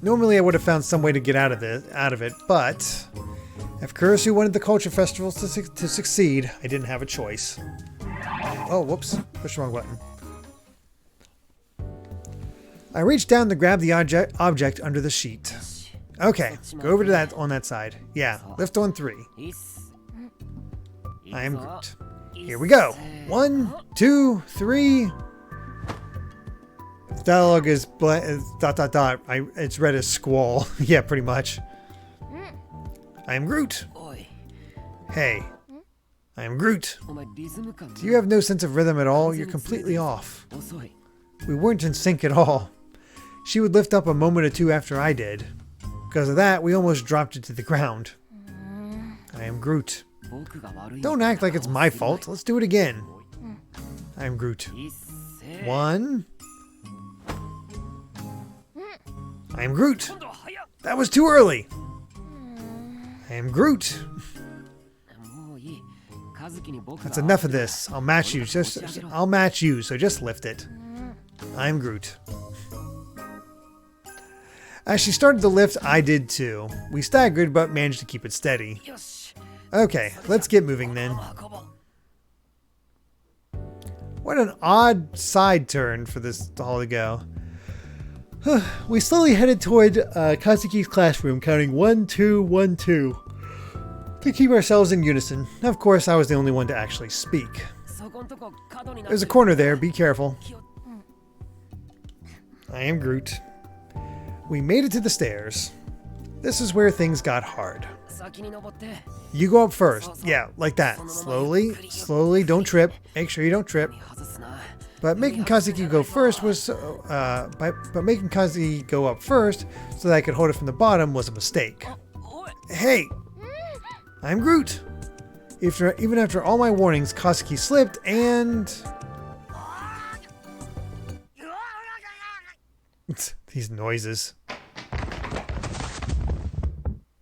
Normally I would have found some way to get out of it, but if Kurisu wanted the culture festivals to succeed, I didn't have a choice. Oh, whoops. Pushed the wrong button. I reached down to grab the object under the sheet. Okay, go over to that on that side. Yeah, lift on 3. I am Groot. Here we go. 1, 2, 3. Dialogue is dot dot dot. It's read as squall. Yeah, pretty much. I am Groot. Hey, I am Groot. Do you have no sense of rhythm at all? You're completely off. We weren't in sync at all. She would lift up a moment or two after I did. Because of that, we almost dropped it to the ground. I am Groot. Don't act like it's my fault. Let's do it again. I am Groot. 1. I am Groot. That was too early. I am Groot. That's enough of this. I'll match you. I'll match you. So just lift it. I am Groot. As she started to lift, I did too. We staggered, but managed to keep it steady. Okay, let's get moving then. What an odd side turn for this all to go. We slowly headed toward Kazuki's classroom, counting 1, 2, 1, 2. To keep ourselves in unison. Of course, I was the only one to actually speak. There's a corner there, be careful. I am Groot. We made it to the stairs. This is where things got hard. You go up first. Yeah, like that. Slowly, slowly, don't trip. Make sure you don't trip. But making Kazuki go first was, but making Kazuki go up first so that I could hold it from the bottom was a mistake. Hey, I'm Groot. Even after all my warnings, Kazuki slipped and these noises.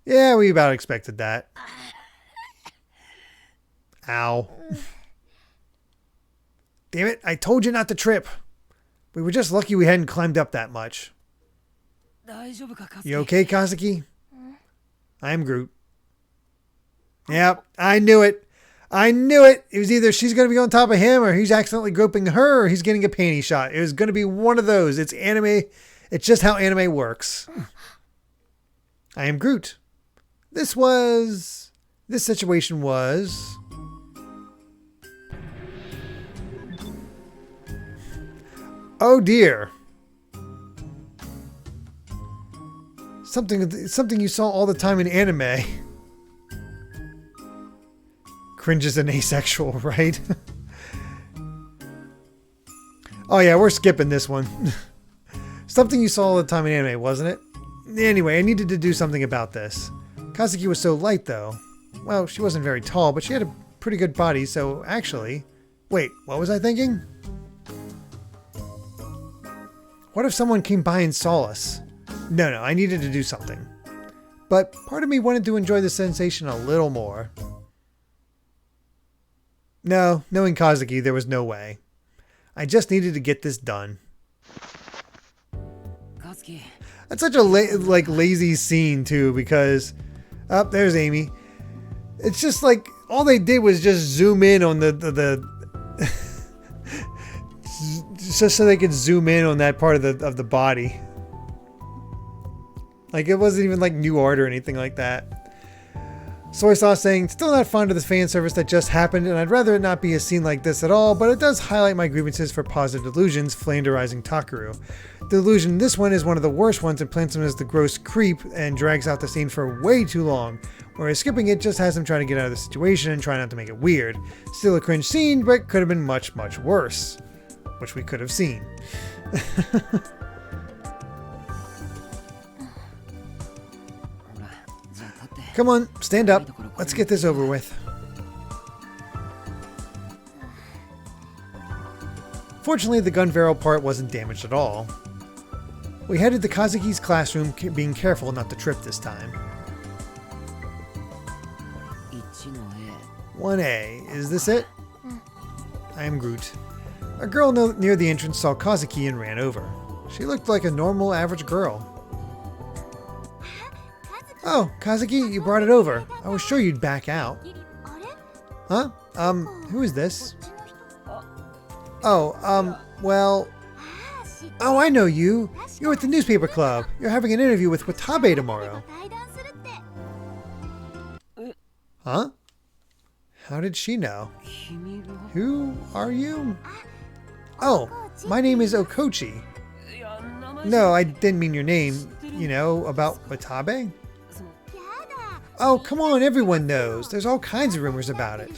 Yeah, we about expected that. Ow. Damn it, I told you not to trip. We were just lucky we hadn't climbed up that much. You okay, Kazuki? I am Groot. Yep, I knew it. I knew it. It was either she's going to be on top of him or he's accidentally groping her or he's getting a panty shot. It was going to be one of those. It's anime. It's just how anime works. I am Groot. This situation was... Oh dear. Something you saw all the time in anime. Cringe is an asexual, right? Oh yeah, we're skipping this one. Something you saw all the time in anime, wasn't it? Anyway, I needed to do something about this. Kazuki was so light though. Well, she wasn't very tall, but she had a pretty good body, so actually... Wait, what was I thinking? What if someone came by and saw us? No, I needed to do something. But part of me wanted to enjoy the sensation a little more. No, knowing Kazuki, there was no way. I just needed to get this done. Kazuki. That's such a lazy scene too, because... Oh, there's Amy. It's just like, all they did was just zoom in on the just so they could zoom in on that part of the body. Like, it wasn't even like new art or anything like that. Soy Sauce saying, still not fond of the fan service that just happened, and I'd rather it not be a scene like this at all, but it does highlight my grievances for positive delusions, flanderizing Takaru. The delusion in this one is one of the worst ones and plants him as the gross creep and drags out the scene for way too long, whereas skipping it just has him trying to get out of the situation and try not to make it weird. Still a cringe scene, but could have been much, much worse. Which we could have seen. Come on, stand up. Let's get this over with. Fortunately, the gun barrel part wasn't damaged at all. We headed to Kazuki's classroom, being careful not to trip this time. 1A. Is this it? I am Groot. A girl near the entrance saw Kazuki and ran over. She looked like a normal, average girl. Oh, Kazuki, you brought it over. I was sure you'd back out. Huh? Who is this? Oh, well... Oh, I know you. You're at the newspaper club. You're having an interview with Watabe tomorrow. Huh? How did she know? Who are you? Oh, my name is Okochi. No, I didn't mean your name. You know, about Watabe? Oh, come on, everyone knows. There's all kinds of rumors about it.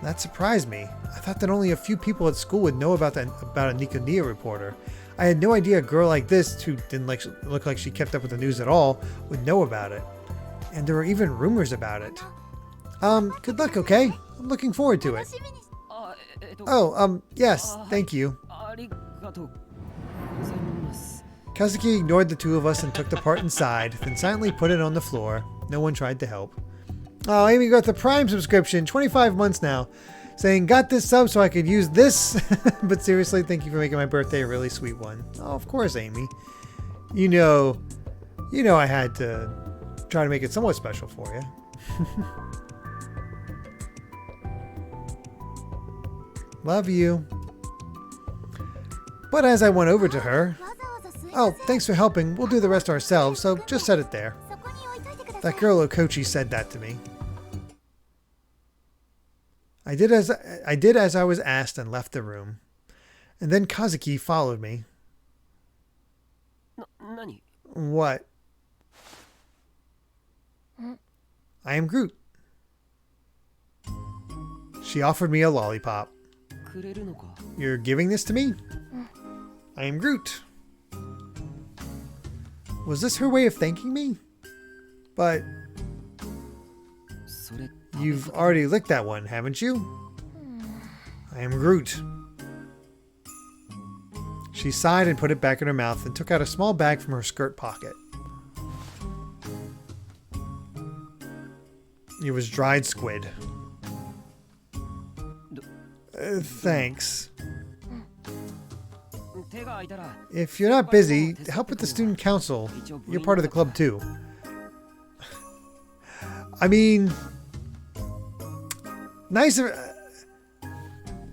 That surprised me. I thought that only a few people at school would know about a Nikoniya reporter. I had no idea a girl like this, who didn't look like she kept up with the news at all, would know about it. And there were even rumors about it. Good luck, okay? I'm looking forward to it. Oh, yes, thank you. Kazuki ignored the two of us and took the part inside, then silently put it on the floor. No one tried to help. Oh, Amy got the Prime subscription, 25 months now. Saying, got this sub so I could use this. But seriously, thank you for making my birthday a really sweet one. Oh, of course, Amy. You know I had to try to make it somewhat special for you. Love you. But as I went over to her, oh, thanks for helping. We'll do the rest ourselves, so just set it there. That girl Okochi said that to me. I did as I was asked and left the room. And then Kazuki followed me. What? I am Groot. She offered me a lollipop. You're giving this to me? I am Groot. Was this her way of thanking me? But you've already licked that one, haven't you? I am Groot. She sighed and put it back in her mouth and took out a small bag from her skirt pocket. It was dried squid. Thanks. If you're not busy, help with the student council. You're part of the club too. I mean, nice of her.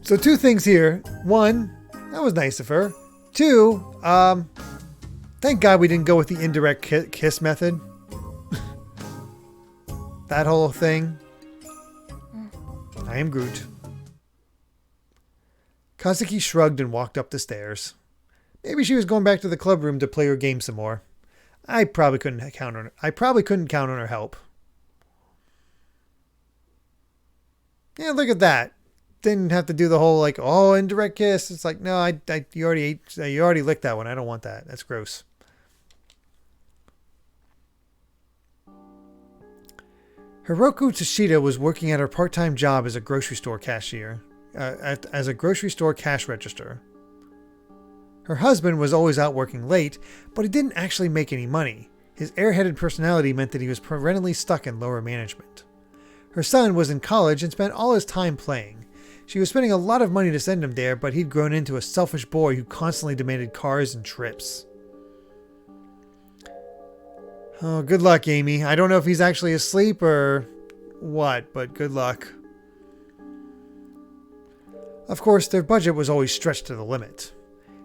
So two things here. One, that was nice of her. Two, thank God we didn't go with the indirect kiss method. That whole thing. I am Groot. Kazuki shrugged and walked up the stairs. Maybe she was going back to the club room to play her game some more. I probably couldn't count on her help. Yeah, look at that. Didn't have to do the whole like, oh, indirect kiss. It's like, no, you already licked that one. I don't want that. That's gross. Hiroku Tashida was working at her part-time job as a grocery store cashier, as a grocery store cash register. Her husband was always out working late, but he didn't actually make any money. His airheaded personality meant that he was perennially stuck in lower management. Her son was in college and spent all his time playing. She was spending a lot of money to send him there, but he'd grown into a selfish boy who constantly demanded cars and trips. Oh, good luck, Amy. I don't know if he's actually asleep or what, but good luck. Of course, their budget was always stretched to the limit.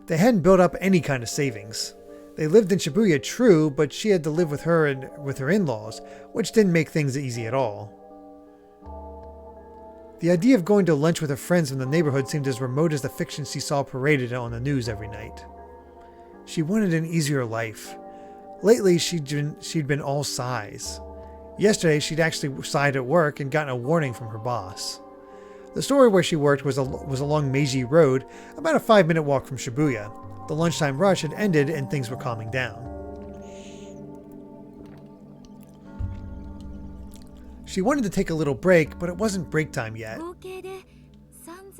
They hadn't built up any kind of savings. They lived in Shibuya, true, but she had to live with her and with her in-laws, which didn't make things easy at all. The idea of going to lunch with her friends from the neighborhood seemed as remote as the fiction she saw paraded on the news every night. She wanted an easier life. Lately, she'd been all sighs. Yesterday, she'd actually sighed at work and gotten a warning from her boss. The store where she worked was along Meiji Road, about a 5-minute walk from Shibuya. The lunchtime rush had ended and things were calming down. She wanted to take a little break, but it wasn't break time yet.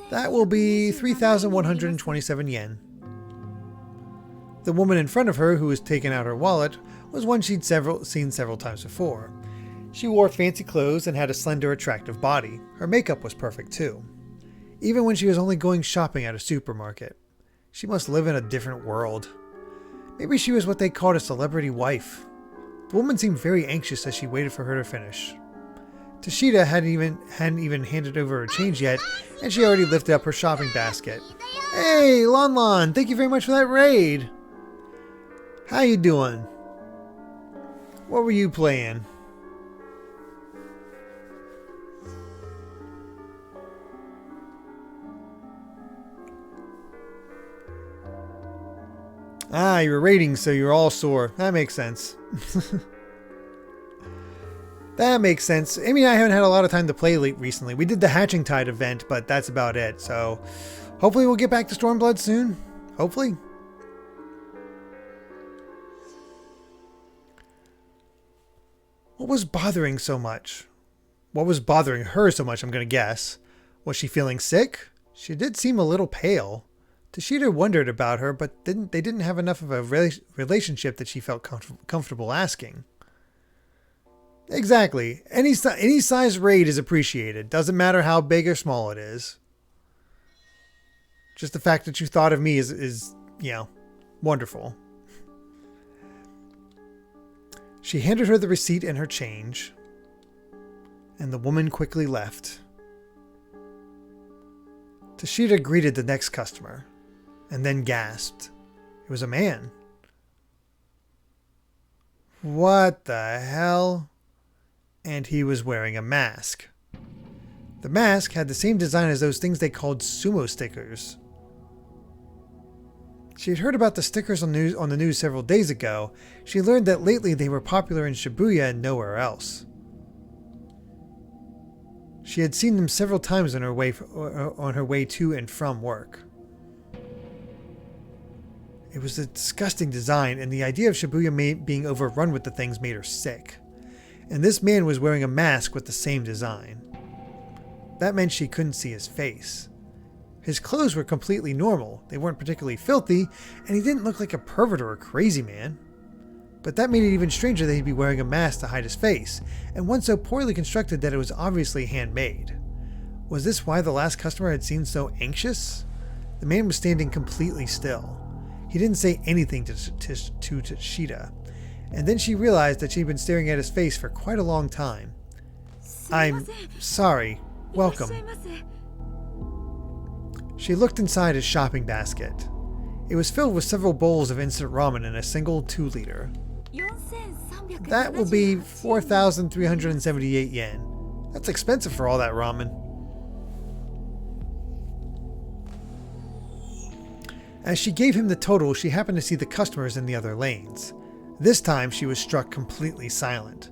That will be 3,127 yen. The woman in front of her, who was taking out her wallet, was one she'd seen several times before. She wore fancy clothes and had a slender, attractive body. Her makeup was perfect too. Even when she was only going shopping at a supermarket. She must live in a different world. Maybe she was what they called a celebrity wife. The woman seemed very anxious as she waited for her to finish. Tashida hadn't even handed over her change yet, and she already lifted up her shopping basket. Hey, Lon Lon, thank you very much for that raid. How you doing? What were you playing? Ah, you were raiding, so you're all sore. That makes sense. That makes sense. Amy and I haven't had a lot of time to play recently. We did the Hatching Tide event, but that's about it. So hopefully we'll get back to Stormblood soon. Hopefully. What was bothering so much? What was bothering her so much, I'm going to guess? Was she feeling sick? She did seem a little pale. Tashida wondered about her, but they didn't have enough of a relationship that she felt comfortable asking. Exactly. Any size raid is appreciated. Doesn't matter how big or small it is. Just the fact that you thought of me is wonderful. She handed her the receipt and her change, and the woman quickly left. Tashida greeted the next customer, and then gasped. It was a man. What the hell? And he was wearing a mask. The mask had the same design as those things they called sumo stickers. She had heard about the stickers on the news several days ago. She learned that lately they were popular in Shibuya and nowhere else. She had seen them several times on her way to and from work. It was a disgusting design, and the idea of Shibuya being overrun with the things made her sick. And this man was wearing a mask with the same design. That meant she couldn't see his face. His clothes were completely normal. They weren't particularly filthy, and he didn't look like a pervert or a crazy man. But that made it even stranger that he'd be wearing a mask to hide his face, and one so poorly constructed that it was obviously handmade. Was this why the last customer had seemed so anxious? The man was standing completely still. He didn't say anything to Tashida, and then she realized that she'd been staring at his face for quite a long time. I'm sorry. Welcome. She looked inside his shopping basket. It was filled with several bowls of instant ramen in a single 2-liter. That will be 4,378 yen. That's expensive for all that ramen. As she gave him the total, she happened to see the customers in the other lanes. This time, she was struck completely silent.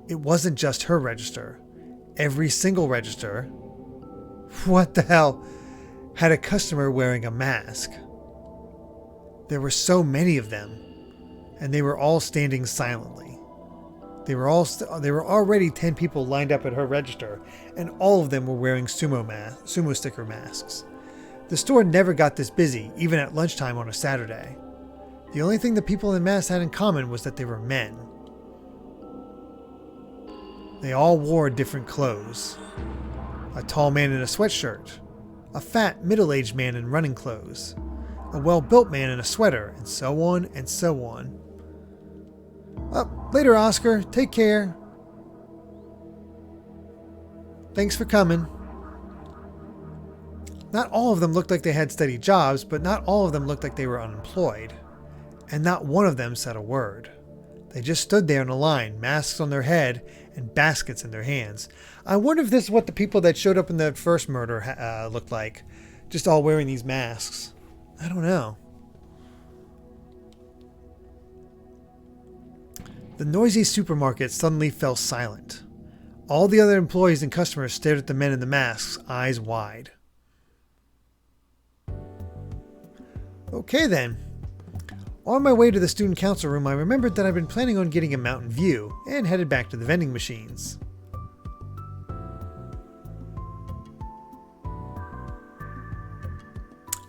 It wasn't just her register. Every single register, what the hell, had a customer wearing a mask. There were so many of them, and they were all standing silently. There were already 10 people lined up at her register, and all of them were wearing sumo sticker masks. The store never got this busy, even at lunchtime on a Saturday. The only thing the people in masks had in common was that they were men. They all wore different clothes. A tall man in a sweatshirt, a fat, middle-aged man in running clothes, a well-built man in a sweater, and so on and so on. Well, later, Oscar. Take care. Thanks for coming. Not all of them looked like they had steady jobs, but not all of them looked like they were unemployed. And not one of them said a word. They just stood there in a line, masks on their head and baskets in their hands. I wonder if this is what the people that showed up in the first murder looked like. Just all wearing these masks. I don't know. The noisy supermarket suddenly fell silent. All the other employees and customers stared at the men in the masks, eyes wide. Okay then. On my way to the student council room, I remembered that I'd been planning on getting a mountain view and headed back to the vending machines.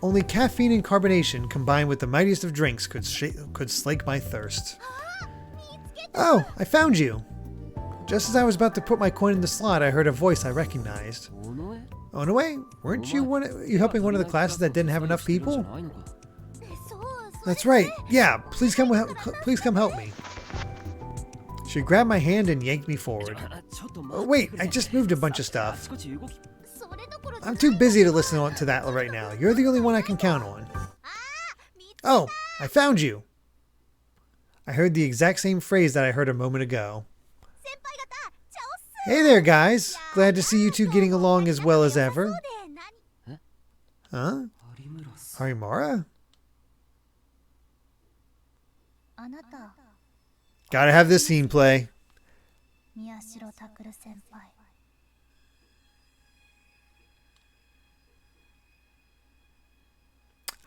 Only caffeine and carbonation combined with the mightiest of drinks could slake my thirst. Oh, I found you! Just as I was about to put my coin in the slot, I heard a voice I recognized. Onoe? Weren't you helping one of the classes that didn't have enough people? That's right. Yeah, please come help me. She grabbed my hand and yanked me forward. Oh, wait, I just moved a bunch of stuff. I'm too busy to listen to that right now. You're the only one I can count on. Oh, I found you. I heard the exact same phrase that I heard a moment ago. Hey there, guys. Glad to see you two getting along as well as ever. Huh? Harimura? Gotta have this scene play.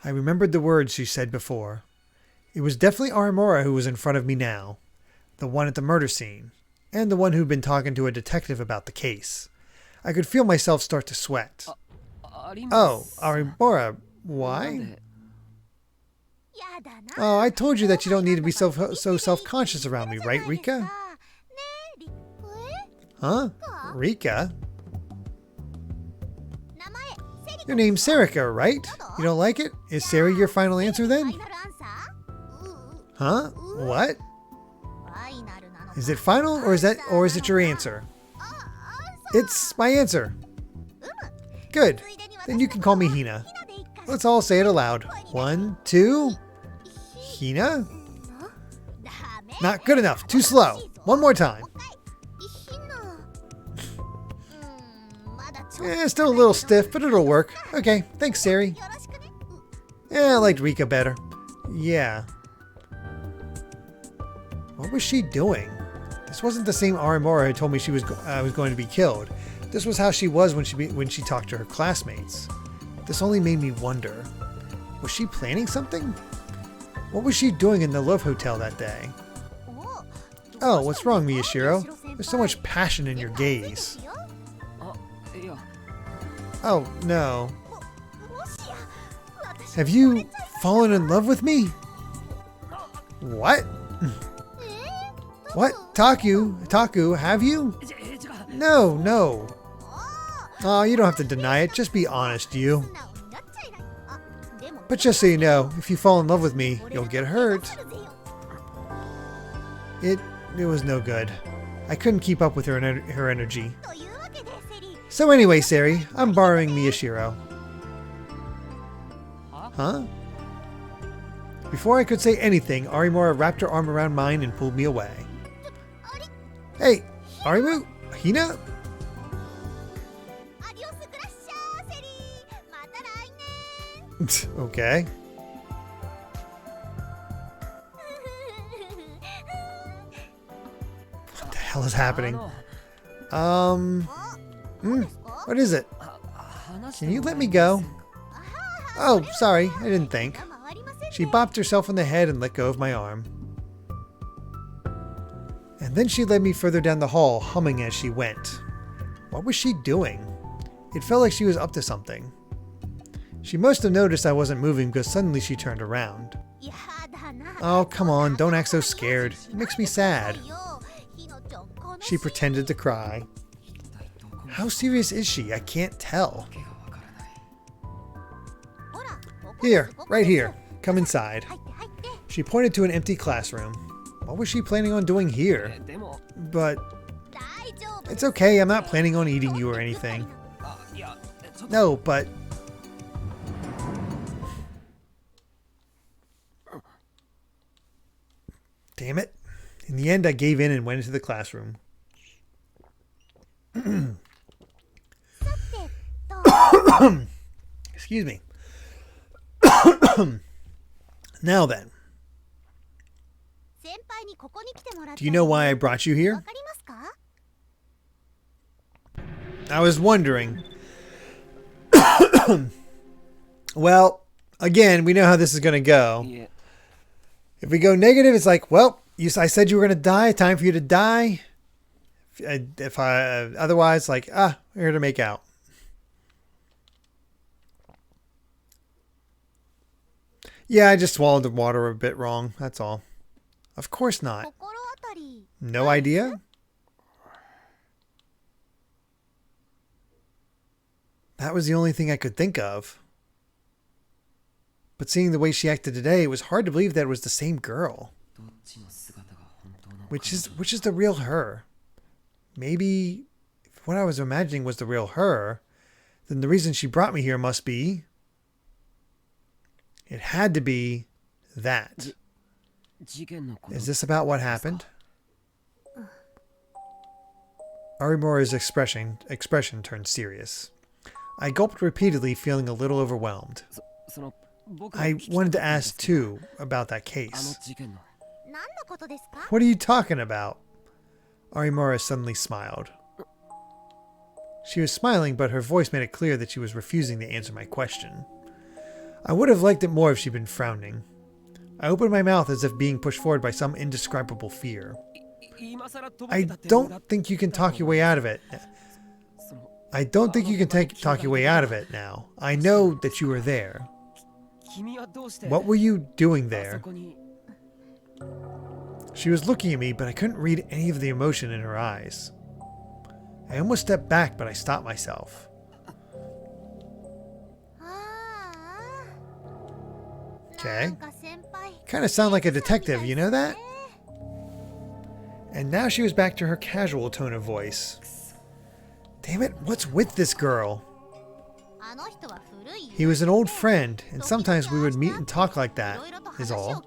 I remembered the words she said before. It was definitely Arimura who was in front of me now. The one at the murder scene. And the one who'd been talking to a detective about the case. I could feel myself start to sweat. Oh, Arimura, why? Oh, I told you that you don't need to be so self-conscious around me, right, Rika? Huh? Rika? Your name's Serika, right? You don't like it? Is Sari your final answer then? Huh? What? Is it final or is it your answer? It's my answer. Good. Then you can call me Hina. Let's all say it aloud. 1, 2. Hina? Not good enough. Too slow. One more time. Still a little stiff, but it'll work. Okay, thanks, Sari. I liked Rika better. Yeah. What was she doing? This wasn't the same Arimura who told me I was going to be killed. This was how she was when she talked to her classmates. This only made me wonder. Was she planning something? What was she doing in the Love Hotel that day? Oh, what's wrong, Miyashiro? There's so much passion in your gaze. Oh, no. Have you fallen in love with me? What? What? Taku, have you? No. Oh, you don't have to deny it. Just be honest, you. But just so you know, if you fall in love with me, you'll get hurt. It was no good. I couldn't keep up with her energy. So anyway, Sari, I'm borrowing Miyashiro. Huh? Before I could say anything, Arimura wrapped her arm around mine and pulled me away. Hey, Arimu? Hina? Okay. hell is happening? What is it? Can you let me go? Oh, sorry, I didn't think. She bopped herself on the head and let go of my arm. And then she led me further down the hall, humming as she went. What was she doing? It felt like she was up to something. She must have noticed I wasn't moving because suddenly she turned around. Oh, come on, don't act so scared. It makes me sad. She pretended to cry. How serious is she? I can't tell. Here, right here. Come inside. She pointed to an empty classroom. What was she planning on doing here? But it's okay, I'm not planning on eating you or anything. No, but... Damn it. In the end, I gave in and went into the classroom. Excuse me. Now then. Do you know why I brought you here? I was wondering. Well, again, we know how this is going to go. Yeah. If we go negative, it's like, well, I said you were going to die. Time for you to die. Otherwise, like, we're here to make out. Yeah, I just swallowed the water a bit wrong. That's all. Of course not. No idea? That was the only thing I could think of. But seeing the way she acted today, it was hard to believe that it was the same girl. Which is the real her? Maybe if what I was imagining was the real her, then the reason she brought me here must be... It had to be that. Is this about what happened? Arimura's expression turned serious. I gulped repeatedly, feeling a little overwhelmed. I wanted to ask, too, about that case. What are you talking about? Arimura suddenly smiled. She was smiling, but her voice made it clear that she was refusing to answer my question. I would have liked it more if she'd been frowning. I opened my mouth as if being pushed forward by some indescribable fear. I don't think you can talk your way out of it. I don't think you can talk your way out of it now. I know that you were there. What were you doing there? She was looking at me, but I couldn't read any of the emotion in her eyes. I almost stepped back, but I stopped myself. Okay. Kind of sound like a detective, you know that? And now she was back to her casual tone of voice. Damn it, what's with this girl? He was an old friend, and sometimes we would meet and talk like that, is all.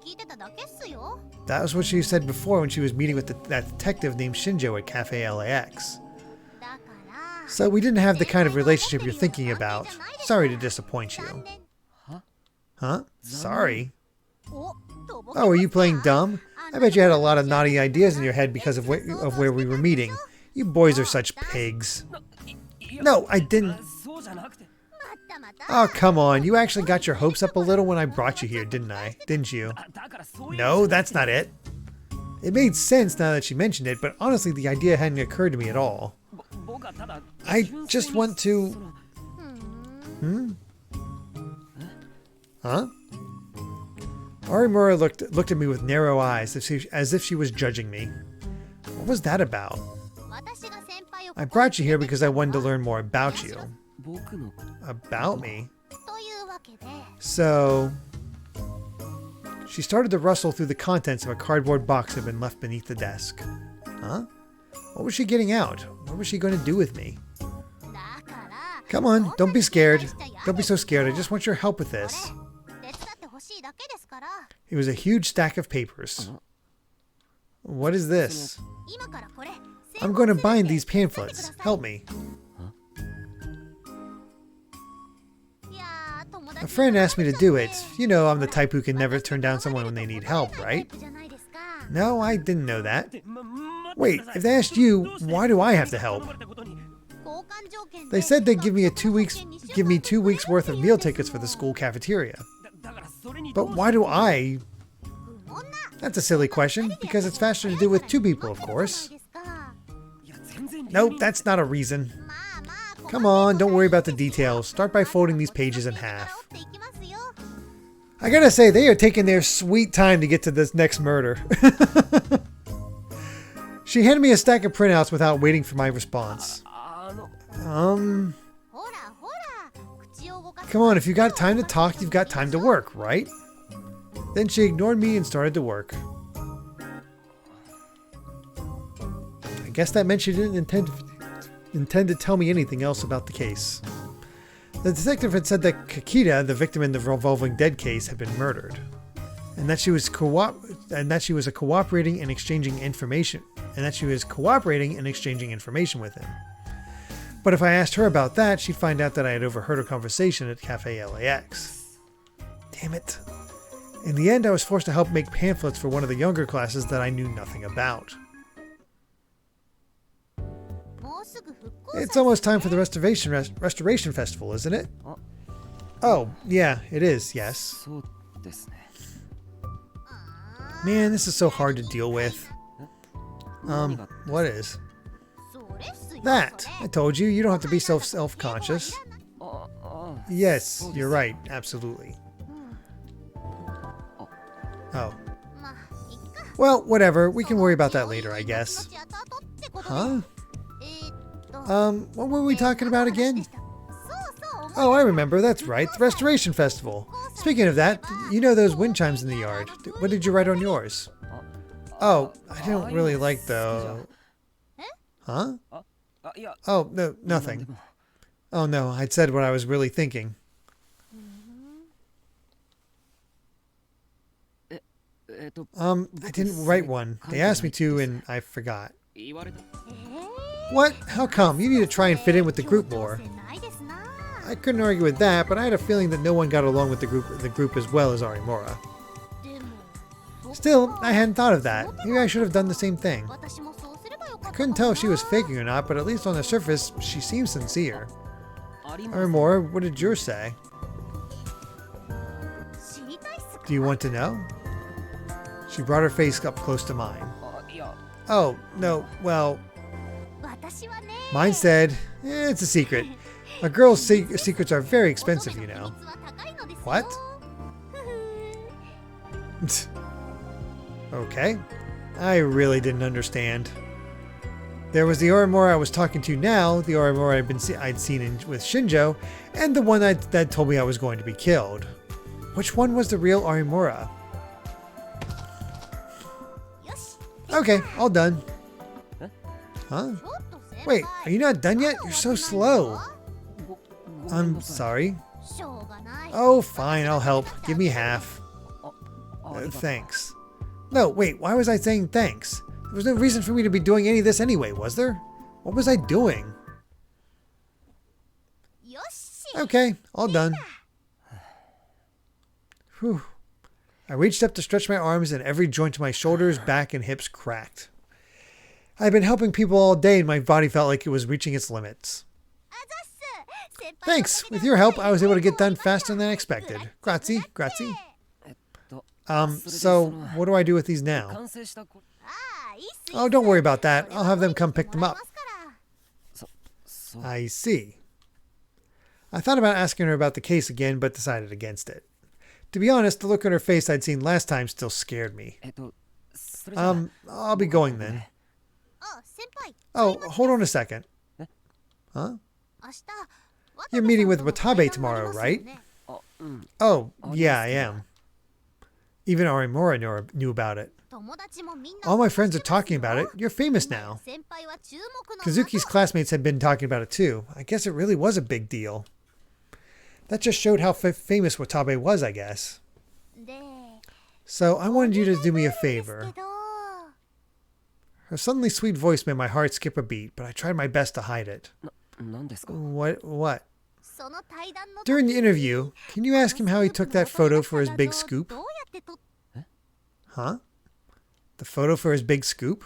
That was what she said before when she was meeting with that detective named Shinjo at Cafe LAX. So we didn't have the kind of relationship you're thinking about. Sorry to disappoint you. Huh? Sorry? Oh, are you playing dumb? I bet you had a lot of naughty ideas in your head because of where we were meeting. You boys are such pigs. No, I didn't. Oh, come on. You actually got your hopes up a little when I brought you here, didn't I? Didn't you? No, that's not it. It made sense now that she mentioned it, but honestly, the idea hadn't occurred to me at all. I just want to... Huh? Arimura looked at me with narrow eyes, as if she was judging me. What was that about? I brought you here because I wanted to learn more about you. About me? So... She started to rustle through the contents of a cardboard box that had been left beneath the desk. Huh? What was she getting out? What was she going to do with me? Come on, don't be scared. Don't be so scared. I just want your help with this. It was a huge stack of papers. What is this? I'm going to bind these pamphlets. Help me. A friend asked me to do it. You know, I'm the type who can never turn down someone when they need help, right? No, I didn't know that. Wait, if they asked you, why do I have to help? They said they'd give me 2 weeks worth of meal tickets for the school cafeteria. But why do I? That's a silly question, because it's faster to do with 2 people, of course. Nope, that's not a reason. Come on, don't worry about the details. Start by folding these pages in half. I gotta say, they are taking their sweet time to get to this next murder. She handed me a stack of printouts without waiting for my response. Come on, if you got time to talk, you've got time to work, right? Then she ignored me and started to work. I guess that meant she didn't intend to tell me anything else about the case. The detective had said that Kakita, the victim in the revolving dead case, had been murdered, and that she was cooperating and exchanging information with him. But if I asked her about that, she'd find out that I had overheard a conversation at Cafe LAX. Damn it. In the end, I was forced to help make pamphlets for one of the younger classes that I knew nothing about. It's almost time for the Restoration Festival, isn't it? Oh, yeah, it is, yes. Man, this is so hard to deal with. What is? That! I told you, you don't have to be so self-conscious. Yes, you're right, absolutely. Oh. Well, whatever, we can worry about that later, I guess. Huh? What were we talking about again? Oh, I remember, that's right, the Restoration Festival. Speaking of that, you know those wind chimes in the yard. What did you write on yours? Oh, I don't really like the... Huh? Oh, no, nothing. Oh no, I'd said what I was really thinking. I didn't write one. They asked me to and I forgot. What? How come? You need to try and fit in with the group more. I couldn't argue with that, but I had a feeling that no one got along with the group as well as Arimura. Still, I hadn't thought of that. Maybe I should have done the same thing. I couldn't tell if she was faking or not, but at least on the surface, she seemed sincere. Arimura, what did yours say? Do you want to know? She brought her face up close to mine. Oh, no, well... Mine said, it's a secret. A girl's secrets are very expensive, you know. What? Okay. I really didn't understand. There was the Arimura I was talking to now, the Arimura I'd seen with Shinjo, and the one that told me I was going to be killed. Which one was the real Arimura? Okay, all done. Huh? Wait, are you not done yet? You're so slow. I'm sorry. Oh, fine, I'll help. Give me half. Thanks. No, wait, why was I saying thanks? There was no reason for me to be doing any of this anyway, was there? What was I doing? Okay, all done. Whew. I reached up to stretch my arms and every joint of my shoulders, back, and hips cracked. I'd been helping people all day and my body felt like it was reaching its limits. Thanks. With your help, I was able to get done faster than I expected. Grazie, grazie. So what do I do with these now? Oh, don't worry about that. I'll have them come pick them up. I see. I thought about asking her about the case again, but decided against it. To be honest, the look on her face I'd seen last time still scared me. I'll be going then. Oh, hold on a second. Huh? You're meeting with Watabe tomorrow, right? Oh, yeah, I am. Even Arimura knew about it. All my friends are talking about it. You're famous now. Kazuki's classmates had been talking about it too. I guess it really was a big deal. That just showed how famous Watabe was, I guess. So I wanted you to do me a favor. Her suddenly sweet voice made my heart skip a beat, but I tried my best to hide it. What? During the interview, can you ask him how he took that photo for his big scoop? Huh? The photo for his big scoop?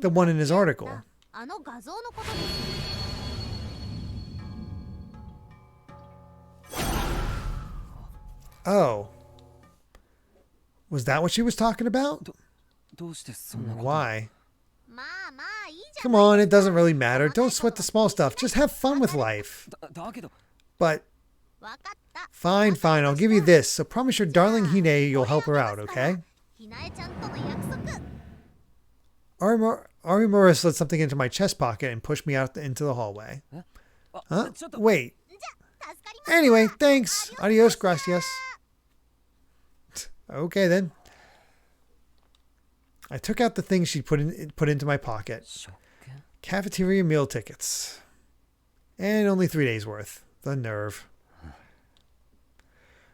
The one in his article. Oh. Was that what she was talking about? Why? Come on, it doesn't really matter. Don't sweat the small stuff. Just have fun with life. But... Fine, I'll give you this. So promise your darling Hine you'll help her out, okay? Arimura slid something into my chest pocket and pushed me out into the hallway. Huh? Wait. Anyway, thanks. Adios, gracias. Okay, then. I took out the things she put into my pocket. Cafeteria meal tickets. And only 3 days worth. The nerve.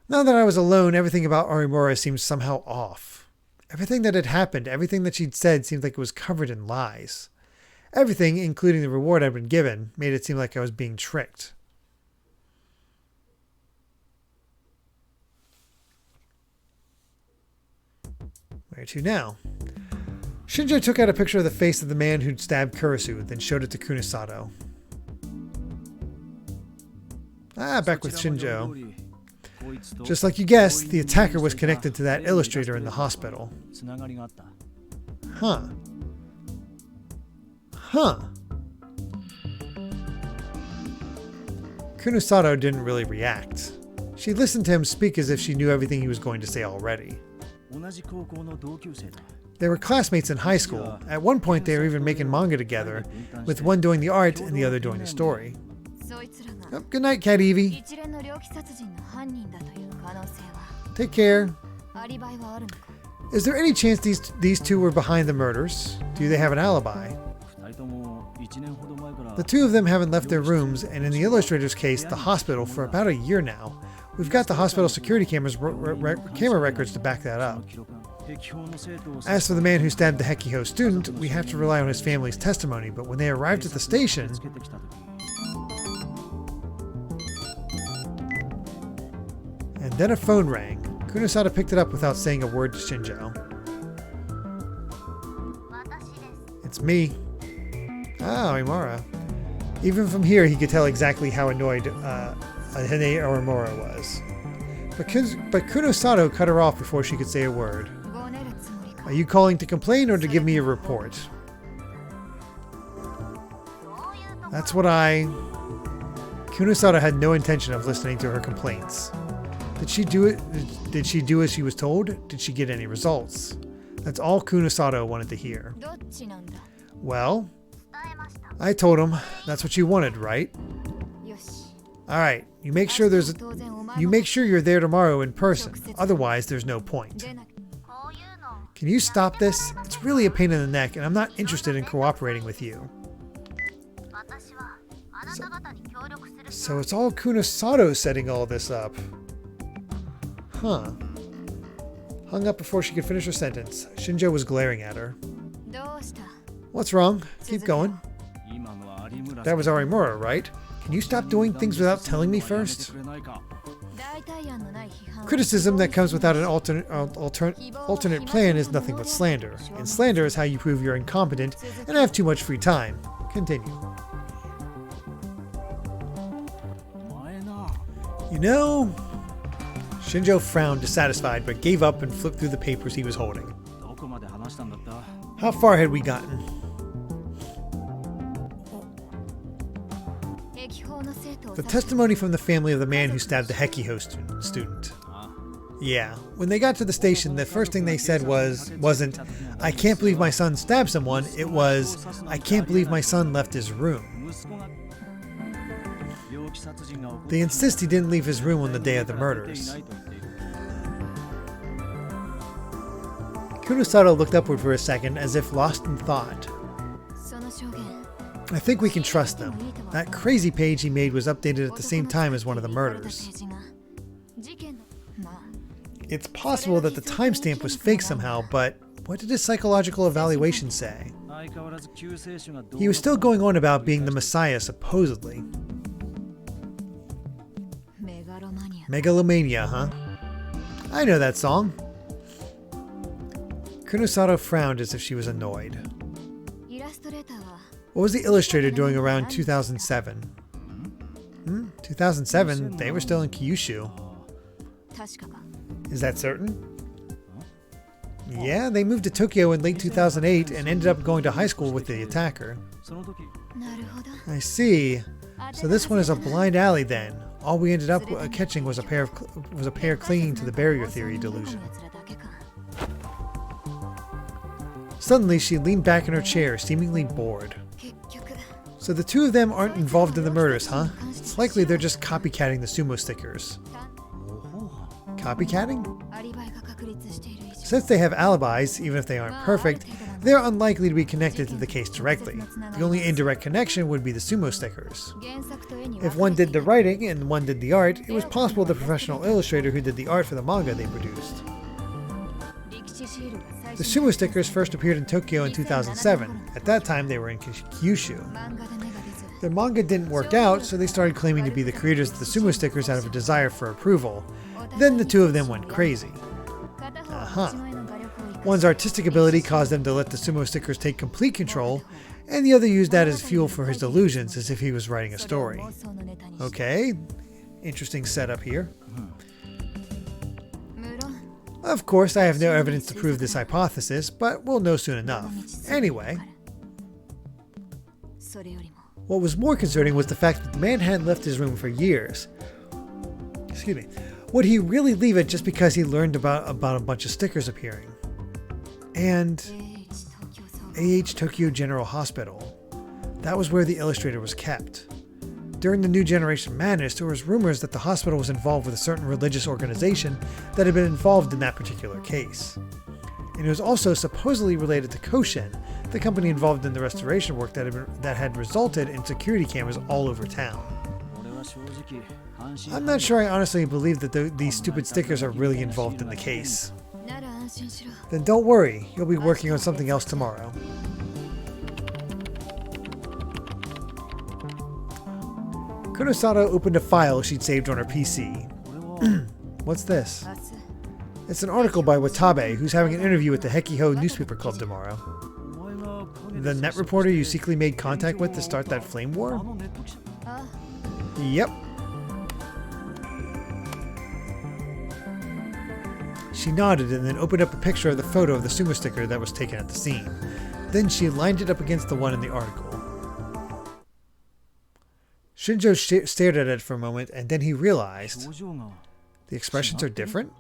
Now that I was alone, everything about Arimura seemed somehow off. Everything that had happened, everything that she'd said seemed like it was covered in lies. Everything, including the reward I'd been given, made it seem like I was being tricked. Where to now? Shinjo took out a picture of the face of the man who'd stabbed Kurisu, then showed it to Kunosato. Back with Shinjo. Just like you guessed, the attacker was connected to that illustrator in the hospital. Huh. Kunosato didn't really react. She listened to him speak as if she knew everything he was going to say already. They were classmates in high school. At one point they were even making manga together, with one doing the art and the other doing the story. Oh, good night, Cat Evie. Take care. Is there any chance these two were behind the murders? Do they have an alibi? The two of them haven't left their rooms, and in the illustrator's case, the hospital, for about a year now. We've got the hospital security camera records to back that up. As for the man who stabbed the Hekiho student, we have to rely on his family's testimony, but when they arrived at the station... And then a phone rang. Kunosato picked it up without saying a word to Shinjo. It's me. Imara. Even from here, he could tell exactly how annoyed Hine Arimura was. But Kunosato cut her off before she could say a word. Are you calling to complain or to give me a report? That's what Kunosato had no intention of listening to her complaints. Did she do it? Did she do as she was told? Did she get any results? That's all Kunosato wanted to hear. Well, I told him that's what you wanted, right? Alright, you make sure you're there tomorrow in person. Otherwise, there's no point. Can you stop this? It's really a pain in the neck, and I'm not interested in cooperating with you. So it's all Kunosato setting all this up. Huh. Hung up before she could finish her sentence. Shinjo was glaring at her. What's wrong? Keep going. That was Arimura, right? Can you stop doing things without telling me first? Criticism that comes without an alternate plan is nothing but slander. And slander is how you prove you're incompetent and have too much free time. Continue. You know... Shinjo frowned, dissatisfied, but gave up and flipped through the papers he was holding. How far had we gotten? The testimony from the family of the man who stabbed the Hekiho student. Yeah, when they got to the station, the first thing they said wasn't, I can't believe my son stabbed someone, it was, I can't believe my son left his room. They insist he didn't leave his room on the day of the murders. Kunosato looked upward for a second as if lost in thought. I think we can trust them. That crazy page he made was updated at the same time as one of the murders. It's possible that the timestamp was fake somehow, but what did his psychological evaluation say? He was still going on about being the Messiah, supposedly. Megalomania, huh? I know that song. Kunosato frowned as if she was annoyed. What was the illustrator doing around 2007? 2007? They were still in Kyushu. Is that certain? Yeah, they moved to Tokyo in late 2008 and ended up going to high school with the attacker. I see. So this one is a blind alley then. All we ended up catching was a pair clinging to the barrier theory delusion. Suddenly, she leaned back in her chair, seemingly bored. So the two of them aren't involved in the murders, huh? It's likely they're just copycatting the sumo stickers. Copycatting? Since they have alibis, even if they aren't perfect, they're unlikely to be connected to the case directly. The only indirect connection would be the sumo stickers. If one did the writing and one did the art, it was possible the professional illustrator who did the art for the manga they produced. The sumo stickers first appeared in Tokyo in 2007. At that time, they were in Kyushu. Their manga didn't work out, so they started claiming to be the creators of the sumo stickers out of a desire for approval. Then the two of them went crazy. One's artistic ability caused them to let the sumo stickers take complete control, and the other used that as fuel for his delusions, as if he was writing a story. Okay, interesting setup here. Of course, I have no evidence to prove this hypothesis, but we'll know soon enough. Anyway, what was more concerning was the fact that the man hadn't left his room for years. Excuse me. Would he really leave it just because he learned about a bunch of stickers appearing? And AH Tokyo General Hospital. That was where the illustrator was kept. During the New Generation Madness, there was rumors that the hospital was involved with a certain religious organization that had been involved in that particular case. And it was also supposedly related to Koshin, the company involved in the restoration work that had resulted in security cameras all over town. I'm not sure I honestly believe that these stupid stickers are really involved in the case. Then don't worry, you'll be working on something else tomorrow. Kunosato opened a file she'd saved on her PC. What's this? It's an article by Watabe, who's having an interview with the Hekiho newspaper club tomorrow. The net reporter you secretly made contact with to start that flame war? Yep. She nodded and then opened up a picture of the photo of the sumo sticker that was taken at the scene. Then she lined it up against the one in the article. Shinjo stared at it for a moment, and then he realized the expressions are different.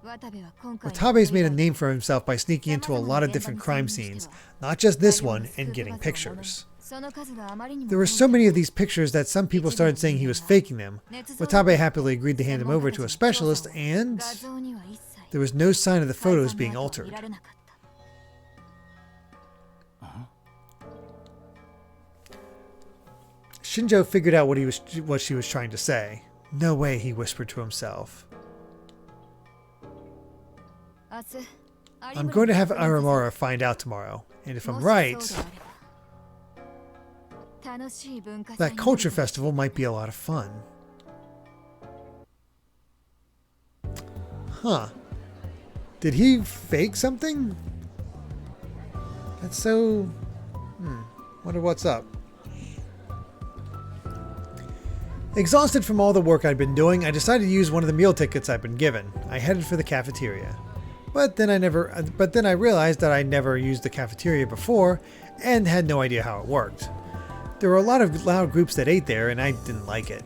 Watabe's made a name for himself by sneaking into a lot of different crime scenes, not just this one, and getting pictures. There were so many of these pictures that some people started saying he was faking them. Watabe happily agreed to hand them over to a specialist, and there was no sign of the photos being altered. Shinjo figured out what she was trying to say. No way, he whispered to himself. I'm going to have Aramura find out tomorrow, and if I'm right, that culture festival might be a lot of fun. Huh. Did he fake something? That's so... Wonder what's up. Exhausted from all the work I'd been doing, I decided to use one of the meal tickets I'd been given. I headed for the cafeteria. But then I realized that I never used the cafeteria before and had no idea how it worked. There were a lot of loud groups that ate there, and I didn't like it.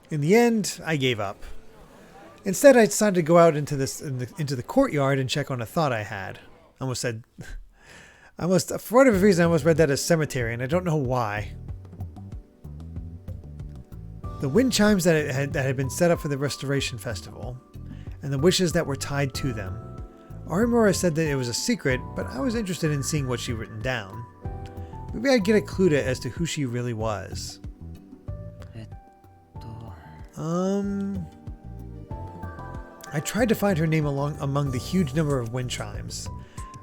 In the end, I gave up. Instead, I decided to go out into the courtyard and check on a thought I had. For whatever reason, I almost read that as cemetery, and I don't know why. The wind chimes that had been set up for the restoration festival, and the wishes that were tied to them. Arimura said that it was a secret, but I was interested in seeing what she'd written down. Maybe I'd get a clue as to who she really was. I tried to find her name among the huge number of wind chimes.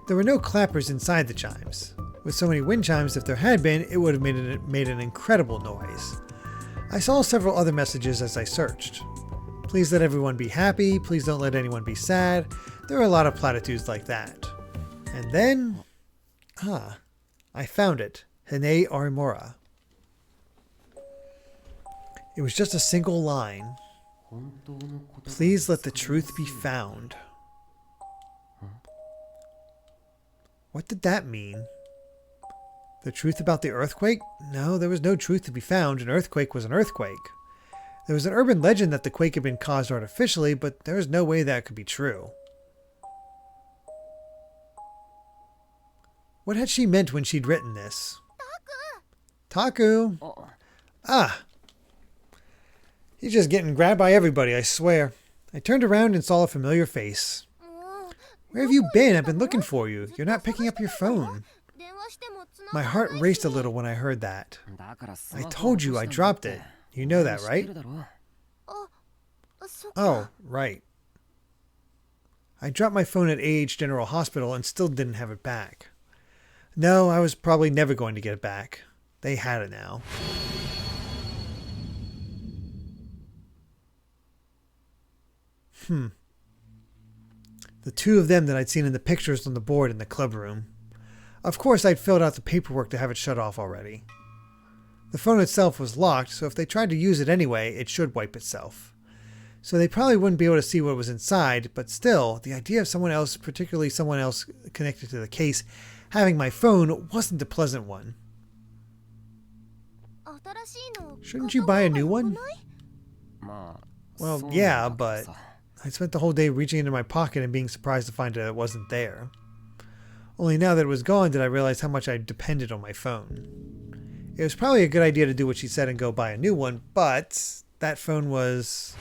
There were no clappers inside the chimes. With so many wind chimes, if there had been, it would have made an incredible noise. I saw several other messages as I searched. Please let everyone be happy. Please don't let anyone be sad. There are a lot of platitudes like that. And then, I found it. Hine Arimura. It was just a single line. Please let the truth be found. What did that mean? The truth about the earthquake? No, there was no truth to be found. An earthquake was an earthquake. There was an urban legend that the quake had been caused artificially, but there was no way that could be true. What had she meant when she'd written this? Taku! Ah! He's just getting grabbed by everybody, I swear. I turned around and saw a familiar face. Where have you been? I've been looking for you. You're not picking up your phone. My heart raced a little when I heard that. I told you I dropped it. You know that, right? Oh, right. I dropped my phone at AH General Hospital and still didn't have it back. No, I was probably never going to get it back. They had it now. The two of them that I'd seen in the pictures on the board in the club room. Of course, I'd filled out the paperwork to have it shut off already. The phone itself was locked, so if they tried to use it anyway, it should wipe itself. So they probably wouldn't be able to see what was inside, but still, the idea of someone else, particularly someone else connected to the case, having my phone wasn't a pleasant one. Shouldn't you buy a new one? Well, yeah, but I spent the whole day reaching into my pocket and being surprised to find that it wasn't there. Only now that it was gone did I realize how much I depended on my phone. It was probably a good idea to do what she said and go buy a new one, but that phone was...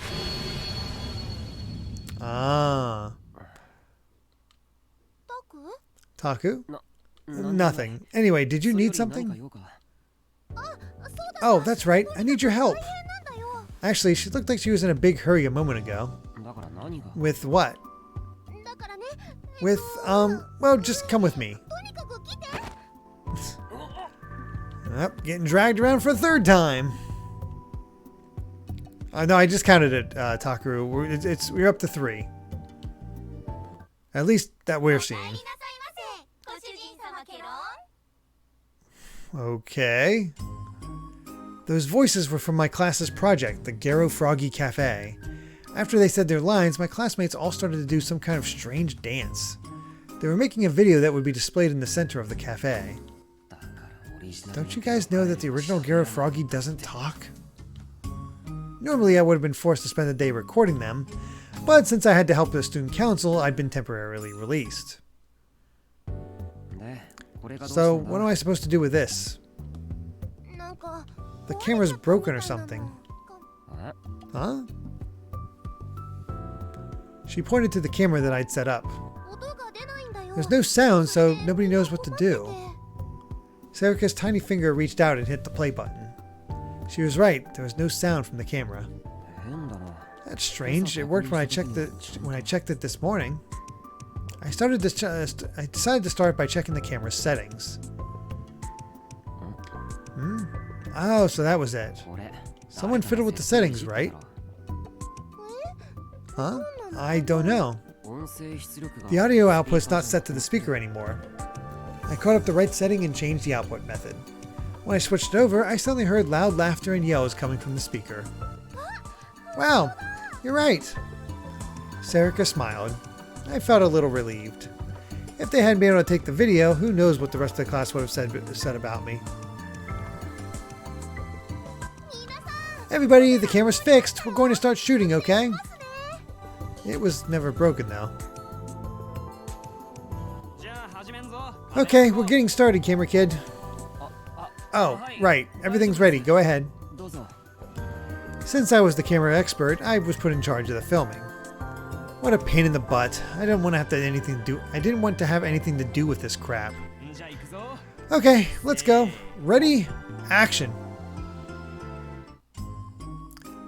Taku? Nothing. Anyway, did you need something? Oh, that's right. I need your help. Actually, she looked like she was in a big hurry a moment ago. With what? With, well, just come with me. Yep, getting dragged around for a third time. No, I just counted it, Takaru. We're up to 3. At least that we're seeing. Okay. Those voices were from my class's project, the Garo Froggy Cafe. After they said their lines, my classmates all started to do some kind of strange dance. They were making a video that would be displayed in the center of the cafe. Don't you guys know that the original Garo Froggy doesn't talk? Normally I would have been forced to spend the day recording them, but since I had to help the student council, I'd been temporarily released. So, what am I supposed to do with this? The camera's broken or something. Huh? She pointed to the camera that I'd set up. There's no sound, so nobody knows what to do. Sarika's tiny finger reached out and hit the play button. She was right, there was no sound from the camera. That's strange, it worked when I checked it this morning. I decided to start by checking the camera's settings. Oh, so that was it. Someone fiddled with the settings, right? Huh? I don't know. The audio output's not set to the speaker anymore. I caught up the right setting and changed the output method. When I switched it over, I suddenly heard loud laughter and yells coming from the speaker. Wow, you're right. Sarika smiled. I felt a little relieved. If they hadn't been able to take the video, who knows what the rest of the class would have said about me. Everybody, the camera's fixed. We're going to start shooting, okay? It was never broken, though. Okay, we're getting started, camera kid. Oh, right. Everything's ready. Go ahead. Since I was the camera expert, I was put in charge of the filming. What a pain in the butt. I didn't want to have anything to do with this crap. Okay, let's go. Ready? Action.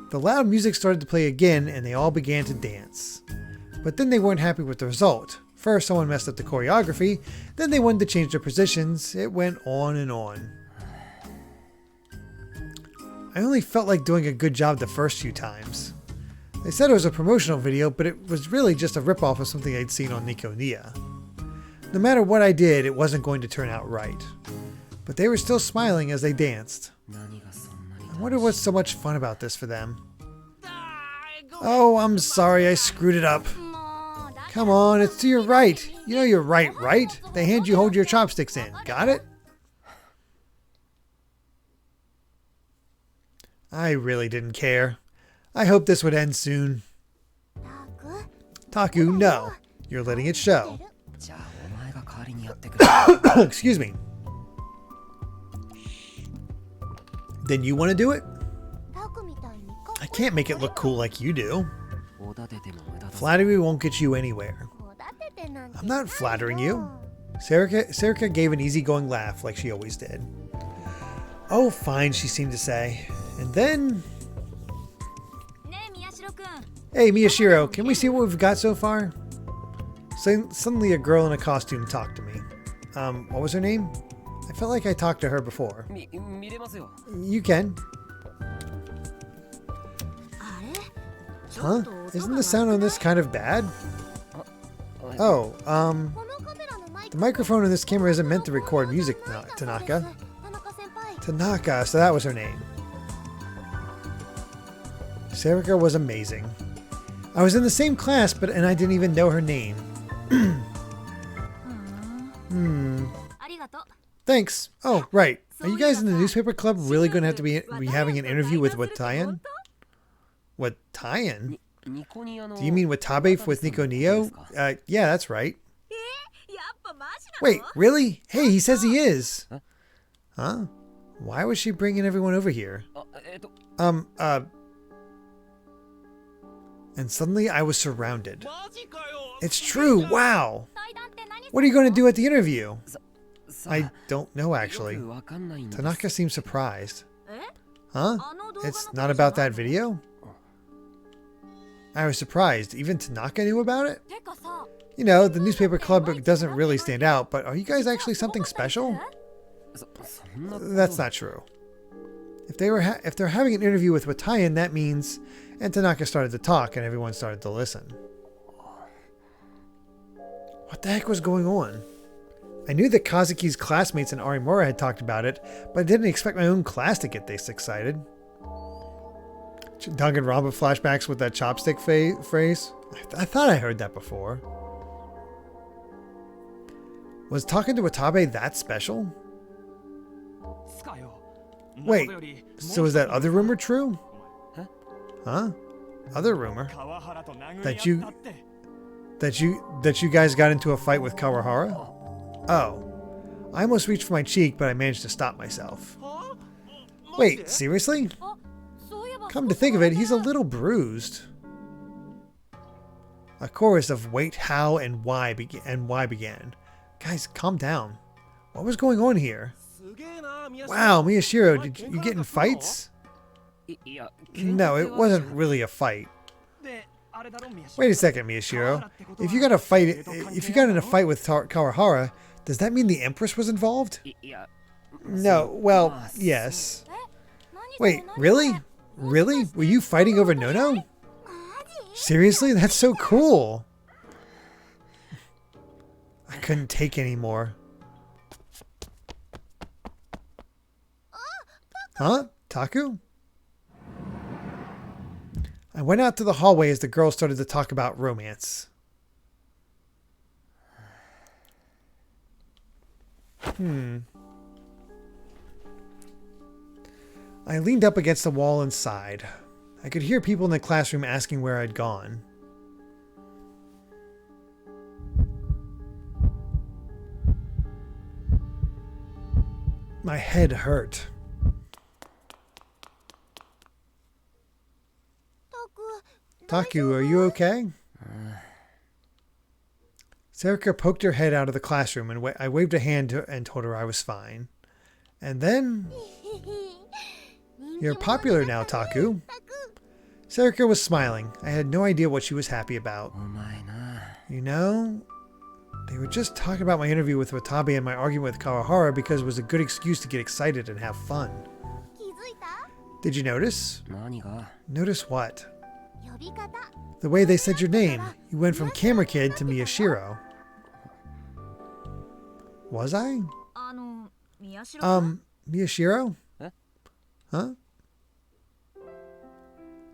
The loud music started to play again and they all began to dance. But then they weren't happy with the result. First someone messed up the choreography, then they wanted to change their positions. It went on and on. I only felt like doing a good job the first few times. They said it was a promotional video, but it was really just a ripoff of something I'd seen on Nico Nia. No matter what I did, it wasn't going to turn out right. But they were still smiling as they danced. I wonder what's so much fun about this for them. Oh, I'm sorry, I screwed it up. Come on, it's to your right. You know you're right, right? The hand you hold your chopsticks in. Got it? I really didn't care. I hope this would end soon. Taku, no. You're letting it show. Excuse me. Then you want to do it? I can't make it look cool like you do. Flattery won't get you anywhere. I'm not flattering you. Serika gave an easygoing laugh like she always did. Oh, fine, she seemed to say. And then... Hey, Miyashiro, can we see what we've got so far? Suddenly a girl in a costume talked to me. What was her name? I felt like I talked to her before. You can. Huh? Isn't the sound on this kind of bad? Oh, the microphone in this camera isn't meant to record music, Tanaka. Tanaka, so that was her name. Serika was amazing. I was in the same class, and I didn't even know her name. Thanks. Oh, right. Are you guys in the newspaper club really going to have to be having an interview with Watayan? Watayan? Do you mean Watabe with Nico Neo? Yeah, that's right. Wait, really? Hey, he says he is. Huh? Why was she bringing everyone over here? And suddenly I was surrounded. It's true, wow! What are you going to do at the interview? I don't know, actually. Tanaka seems surprised. Huh? It's not about that video? I was surprised. Even Tanaka knew about it? You know, the newspaper club doesn't really stand out, but are you guys actually something special? That's not true. If they're having an interview with Watayan, that means... And Tanaka started to talk, and everyone started to listen. What the heck was going on? I knew that Kazuki's classmates and Arimura had talked about it, but I didn't expect my own class to get this excited. Danganronpa flashbacks with that chopstick phrase? I thought I heard that before. Was talking to Watabe that special? Wait, so is that other rumor true? Huh? Other rumor? That you guys got into a fight with Kawahara? Oh. I almost reached for my cheek, but I managed to stop myself. Wait, seriously? Come to think of it, he's a little bruised. A chorus of wait, how, and why began. Guys, calm down. What was going on here? Wow, Miyashiro, did you get in fights? No, it wasn't really a fight. Wait a second, Miyashiro. If you got in a fight with Kawahara, does that mean the Empress was involved? No, well, yes. Wait, really? Really? Were you fighting over Nono? Seriously? That's so cool. I couldn't take any more. Huh? Taku? I went out to the hallway as the girls started to talk about romance. I leaned up against the wall and sighed. I could hear people in the classroom asking where I'd gone. My head hurt. Taku, are you okay? Serika poked her head out of the classroom, and I waved a hand and told her I was fine. And then... You're popular now, Taku. Serika was smiling. I had no idea what she was happy about. You know, they were just talking about my interview with Watabe and my argument with Kawahara because it was a good excuse to get excited and have fun. Did you notice? Notice what? The way they said your name. You went from Camera Kid to Miyashiro. Was I? Miyashiro? Huh?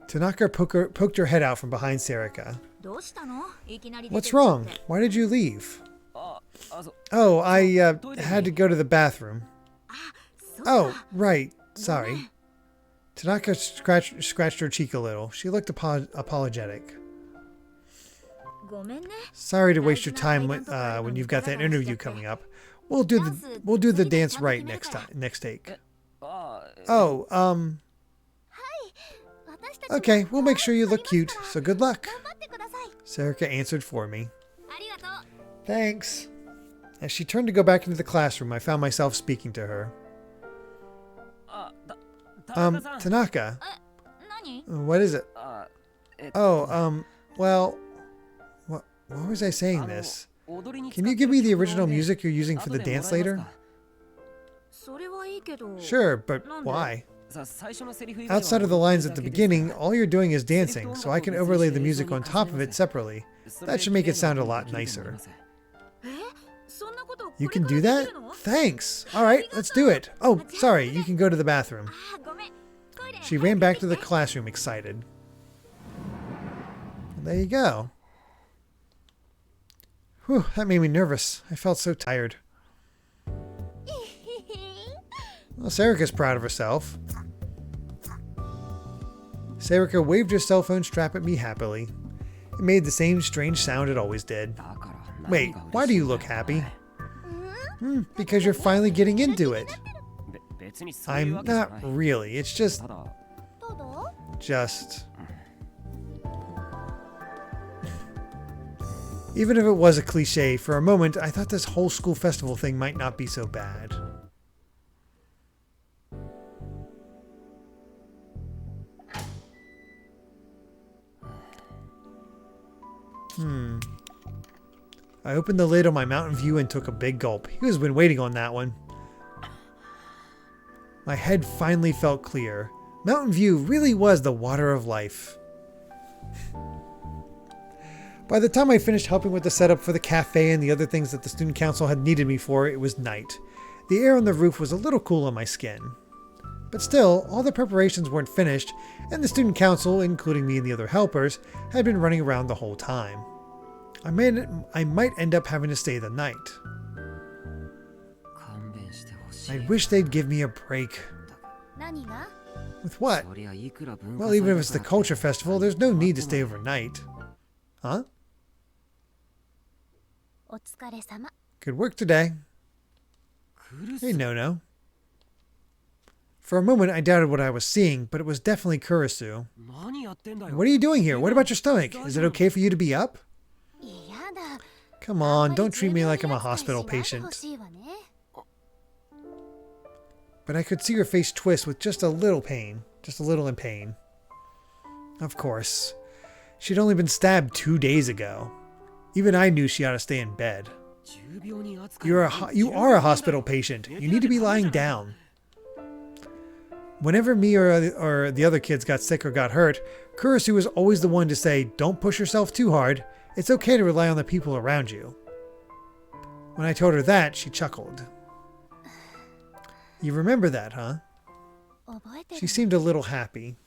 Tanaka poked her head out from behind Sarika. What's wrong? Why did you leave? Oh, I had to go to the bathroom. Oh, right. Sorry. Tanaka scratched her cheek a little. She looked apologetic. Sorry to waste your time when you've got that interview coming up. We'll do the dance right next take. Oh, okay, we'll make sure you look cute, so good luck. Sarika answered for me. Thanks. As she turned to go back into the classroom, I found myself speaking to her. Tanaka. What is it? Oh, well, what was I saying this? Can you give me the original music you're using for the dance later? Sure, but why? Outside of the lines at the beginning, all you're doing is dancing, so I can overlay the music on top of it separately. That should make it sound a lot nicer. You can do that? Thanks! Alright, let's do it. Oh, sorry, you can go to the bathroom. She ran back to the classroom excited. There you go. Whew, that made me nervous. I felt so tired. Well, Sarika's proud of herself. Sarika waved her cell phone strap at me happily. It made the same strange sound it always did. Wait, why do you look happy? Because you're finally getting into it. I'm not really. It's just... Even if it was a cliche, for a moment I thought this whole school festival thing might not be so bad. I opened the lid on my Mountain View and took a big gulp. He has been waiting on that one. My head finally felt clear. Mountain View really was the water of life. By the time I finished helping with the setup for the cafe and the other things that the student council had needed me for, it was night. The air on the roof was a little cool on my skin. But still, all the preparations weren't finished, and the student council, including me and the other helpers, had been running around the whole time. I might end up having to stay the night. I wish they'd give me a break. With what? Well, even if it's the culture festival, there's no need to stay overnight. Huh? Good work today. Hey, No-No. For a moment, I doubted what I was seeing, but it was definitely Kurisu. What are you doing here? What about your stomach? Is it okay for you to be up? Come on, don't treat me like I'm a hospital patient. But I could see her face twist with just a little pain. Just a little in pain. Of course. She'd only been stabbed 2 days ago. Even I knew she ought to stay in bed. You are a hospital patient. You need to be lying down. Whenever me or the other kids got sick or got hurt, Kurisu was always the one to say, "Don't push yourself too hard. It's okay to rely on the people around you." When I told her that, she chuckled. You remember that, huh? She seemed a little happy.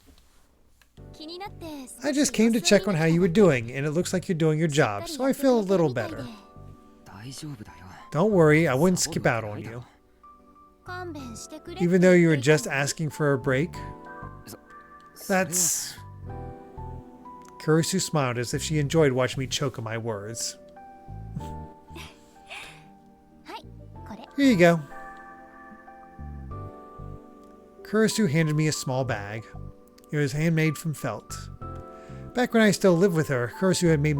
I just came to check on how you were doing, and it looks like you're doing your job, so I feel a little better. Don't worry, I wouldn't skip out on you. Even though you were just asking for a break? That's... Kurisu smiled as if she enjoyed watching me choke on my words. Here you go. Kurisu handed me a small bag. It was handmade from felt. Back when I still lived with her, Kurisu had made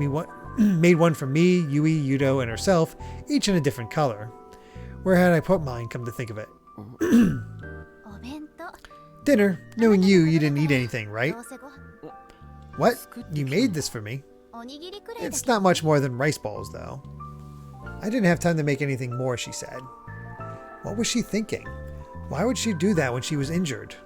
one for me, Yui, Yudo, and herself, each in a different color. Where had I put mine, come to think of it? Dinner. Knowing you didn't eat anything, right? What? You made this for me? It's not much more than rice balls, though. I didn't have time to make anything more, she said. What was she thinking? Why would she do that when she was injured?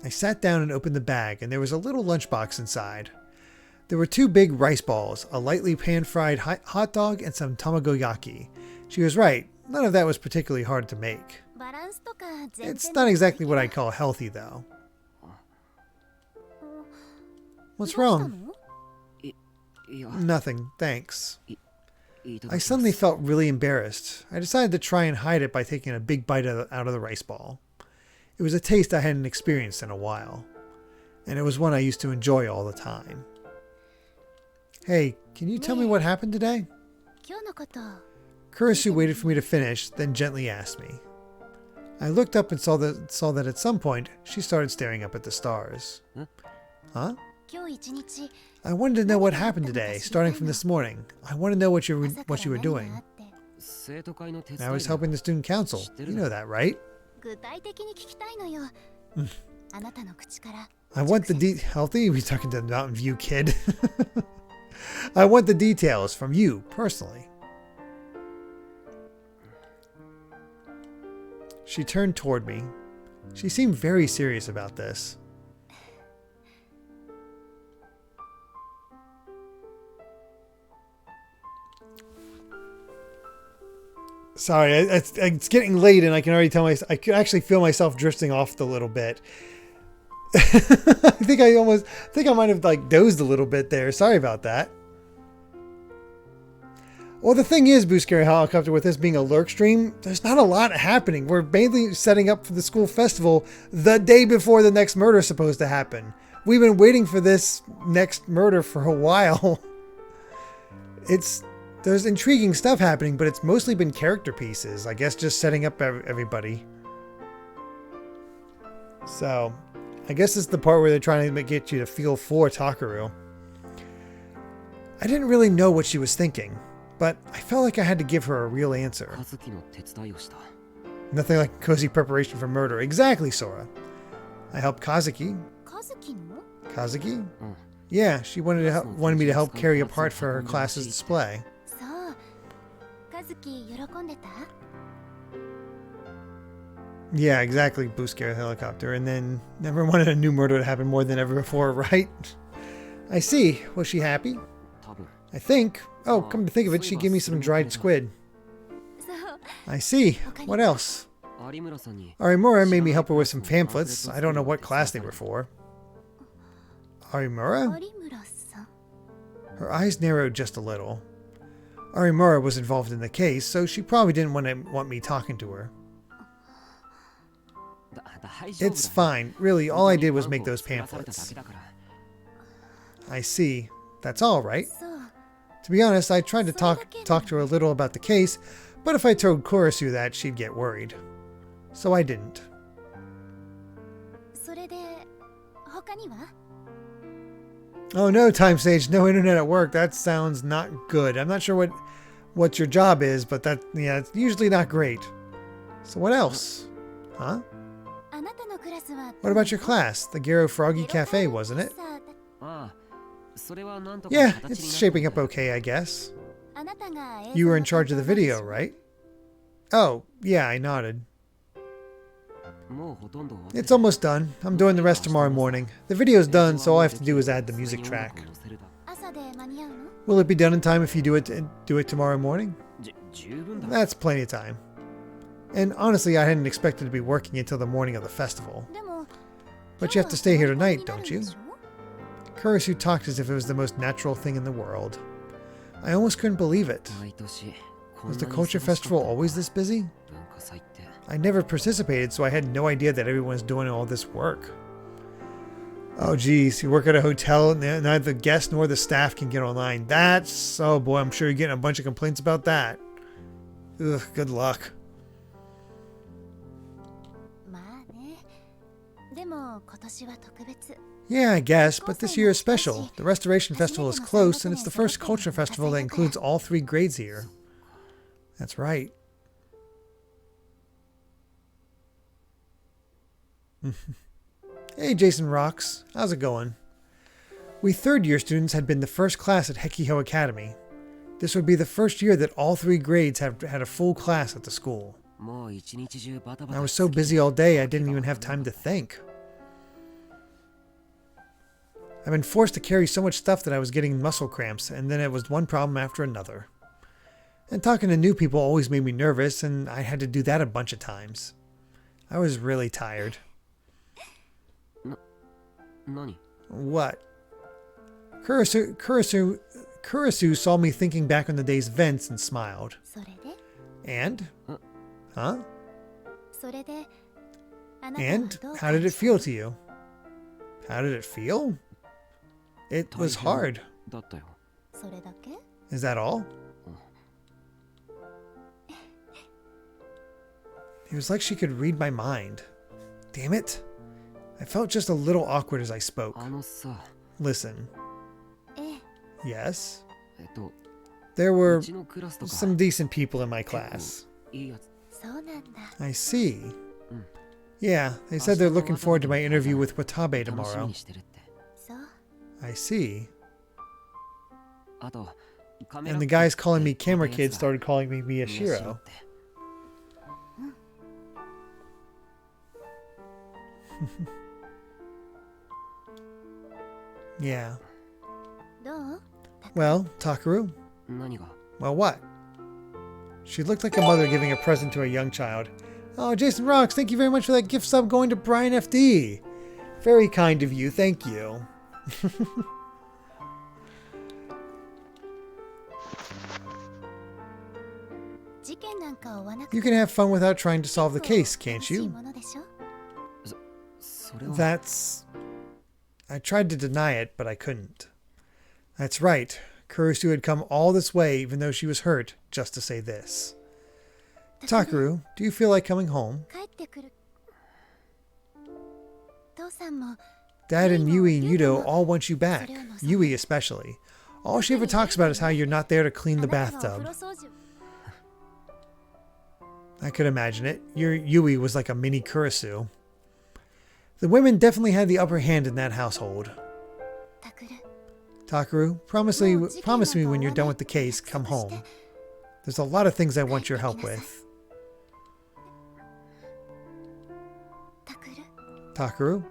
I sat down and opened the bag, and there was a little lunchbox inside. There were 2 big rice balls, a lightly pan-fried hot dog, and some tamagoyaki. She was right. None of that was particularly hard to make. It's not exactly what I'd call healthy, though. What's wrong? Nothing, thanks. I suddenly felt really embarrassed. I decided to try and hide it by taking a big bite out of the rice ball. It was a taste I hadn't experienced in a while, and it was one I used to enjoy all the time. Hey, can you tell me what happened today? Kurisu waited for me to finish, then gently asked me. I looked up and saw that at some point, she started staring up at the stars. Huh? I wanted to know what happened today, starting from this morning. I want to know what you were doing. I was helping the student council. You know that, right? I want the healthy? We're talking to the Mountain View kid. I want the details from you, personally. She turned toward me. She seemed very serious about this. Sorry, it's getting late, and I can already tell I can actually feel myself drifting off a little bit. I think I might have like dozed a little bit there. Sorry about that. Well, the thing is, Boo Scary Helicopter, with this being a lurk stream, there's not a lot happening. We're mainly setting up for the school festival the day before the next murder is supposed to happen. We've been waiting for this next murder for a while. There's intriguing stuff happening, but it's mostly been character pieces. I guess just setting up everybody. So, I guess it's the part where they're trying to get you to feel for Takaru. I didn't really know what she was thinking, but I felt like I had to give her a real answer. Nothing like cozy preparation for murder. Exactly, Sora. I helped Kazuki. Kazuki? Yeah, she wanted me to help carry a part for her class's display. Yeah, exactly, Boo Scary Helicopter. And then never wanted a new murder to happen more than ever before, right? I see. Was she happy? I think. Oh, come to think of it, she gave me some dried squid. I see. What else? Arimura made me help her with some pamphlets. I don't know what class they were for. Arimura? Her eyes narrowed just a little. Arimura was involved in the case, so she probably didn't want me talking to her. It's fine. Really, all I did was make those pamphlets. I see. That's all, right? To be honest, I tried to talk to her a little about the case, but if I told Kurisu that, she'd get worried. So I didn't. Oh no, Time Sage, no internet at work. That sounds not good. I'm not sure what your job is, but it's usually not great. So what else? Huh? What about your class? The Gero Froggy Cafe, wasn't it? Yeah, it's shaping up okay, I guess. You were in charge of the video, right? Oh, yeah, I nodded. It's almost done. I'm doing the rest tomorrow morning. The video's done, so all I have to do is add the music track. Will it be done in time if you do it tomorrow morning? That's plenty of time. And honestly, I hadn't expected to be working until the morning of the festival. But you have to stay here tonight, don't you? Kurisu talked as if it was the most natural thing in the world. I almost couldn't believe it. Was the culture festival always this busy? I never participated, so I had no idea that everyone was doing all this work. Oh geez, you work at a hotel and neither the guests nor the staff can get online. Oh boy, I'm sure you're getting a bunch of complaints about that. Ugh, good luck. Yeah, I guess, but this year is special. The Restoration Festival is close, and it's the first culture festival that includes all 3 grades here. That's right. Hey, Jason Rocks. How's it going? We third-year students had been the first class at Hekiho Academy. This would be the first year that all 3 grades have had a full class at the school. I was so busy all day I didn't even have time to think. I've been forced to carry so much stuff that I was getting muscle cramps, and then it was one problem after another. And talking to new people always made me nervous, and I had to do that a bunch of times. I was really tired. What? Kurisu saw me thinking back on the day's events and smiled. And? Huh? And how did it feel to you? How did it feel? It was hard. Is that all? It was like she could read my mind. Damn it. I felt just a little awkward as I spoke. Listen. Yes? There were some decent people in my class. I see. Yeah, they said they're looking forward to my interview with Watabe tomorrow. I see. And the guys calling me Camera Kid started calling me Miyashiro. Yeah. Well, Takaru? Well, what? She looked like a mother giving a present to a young child. Oh, Jason Rocks, thank you very much for that gift sub going to Brian FD. Very kind of you, thank you. You can have fun without trying to solve the case, can't you? That's... I tried to deny it, but I couldn't. That's right. Kurisu had come all this way, even though she was hurt, just to say this. Takaru, do you feel like coming home? Dad and Yui and Yudo all want you back. Yui especially. All she ever talks about is how you're not there to clean the bathtub. I could imagine it. Your Yui was like a mini Kurisu. The women definitely had the upper hand in that household. Takaru, promise me when you're done with the case, come home. There's a lot of things I want your help with. Takaru,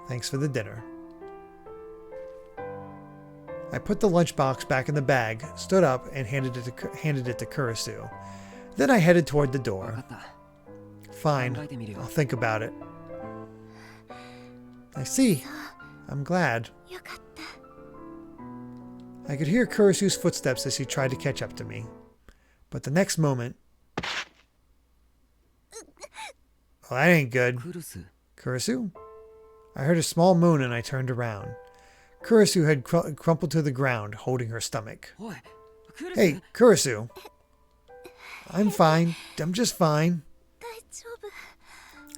thanks for the dinner. I put the lunchbox back in the bag, stood up, and handed it to Kurisu. Then I headed toward the door. Fine, I'll think about it. I see. I'm glad. I could hear Kurisu's footsteps as he tried to catch up to me. But the next moment... Well, that ain't good. Kurisu? I heard a small moan and I turned around. Kurisu had crumpled to the ground, holding her stomach. Hey, Kurisu. I'm fine. I'm just fine.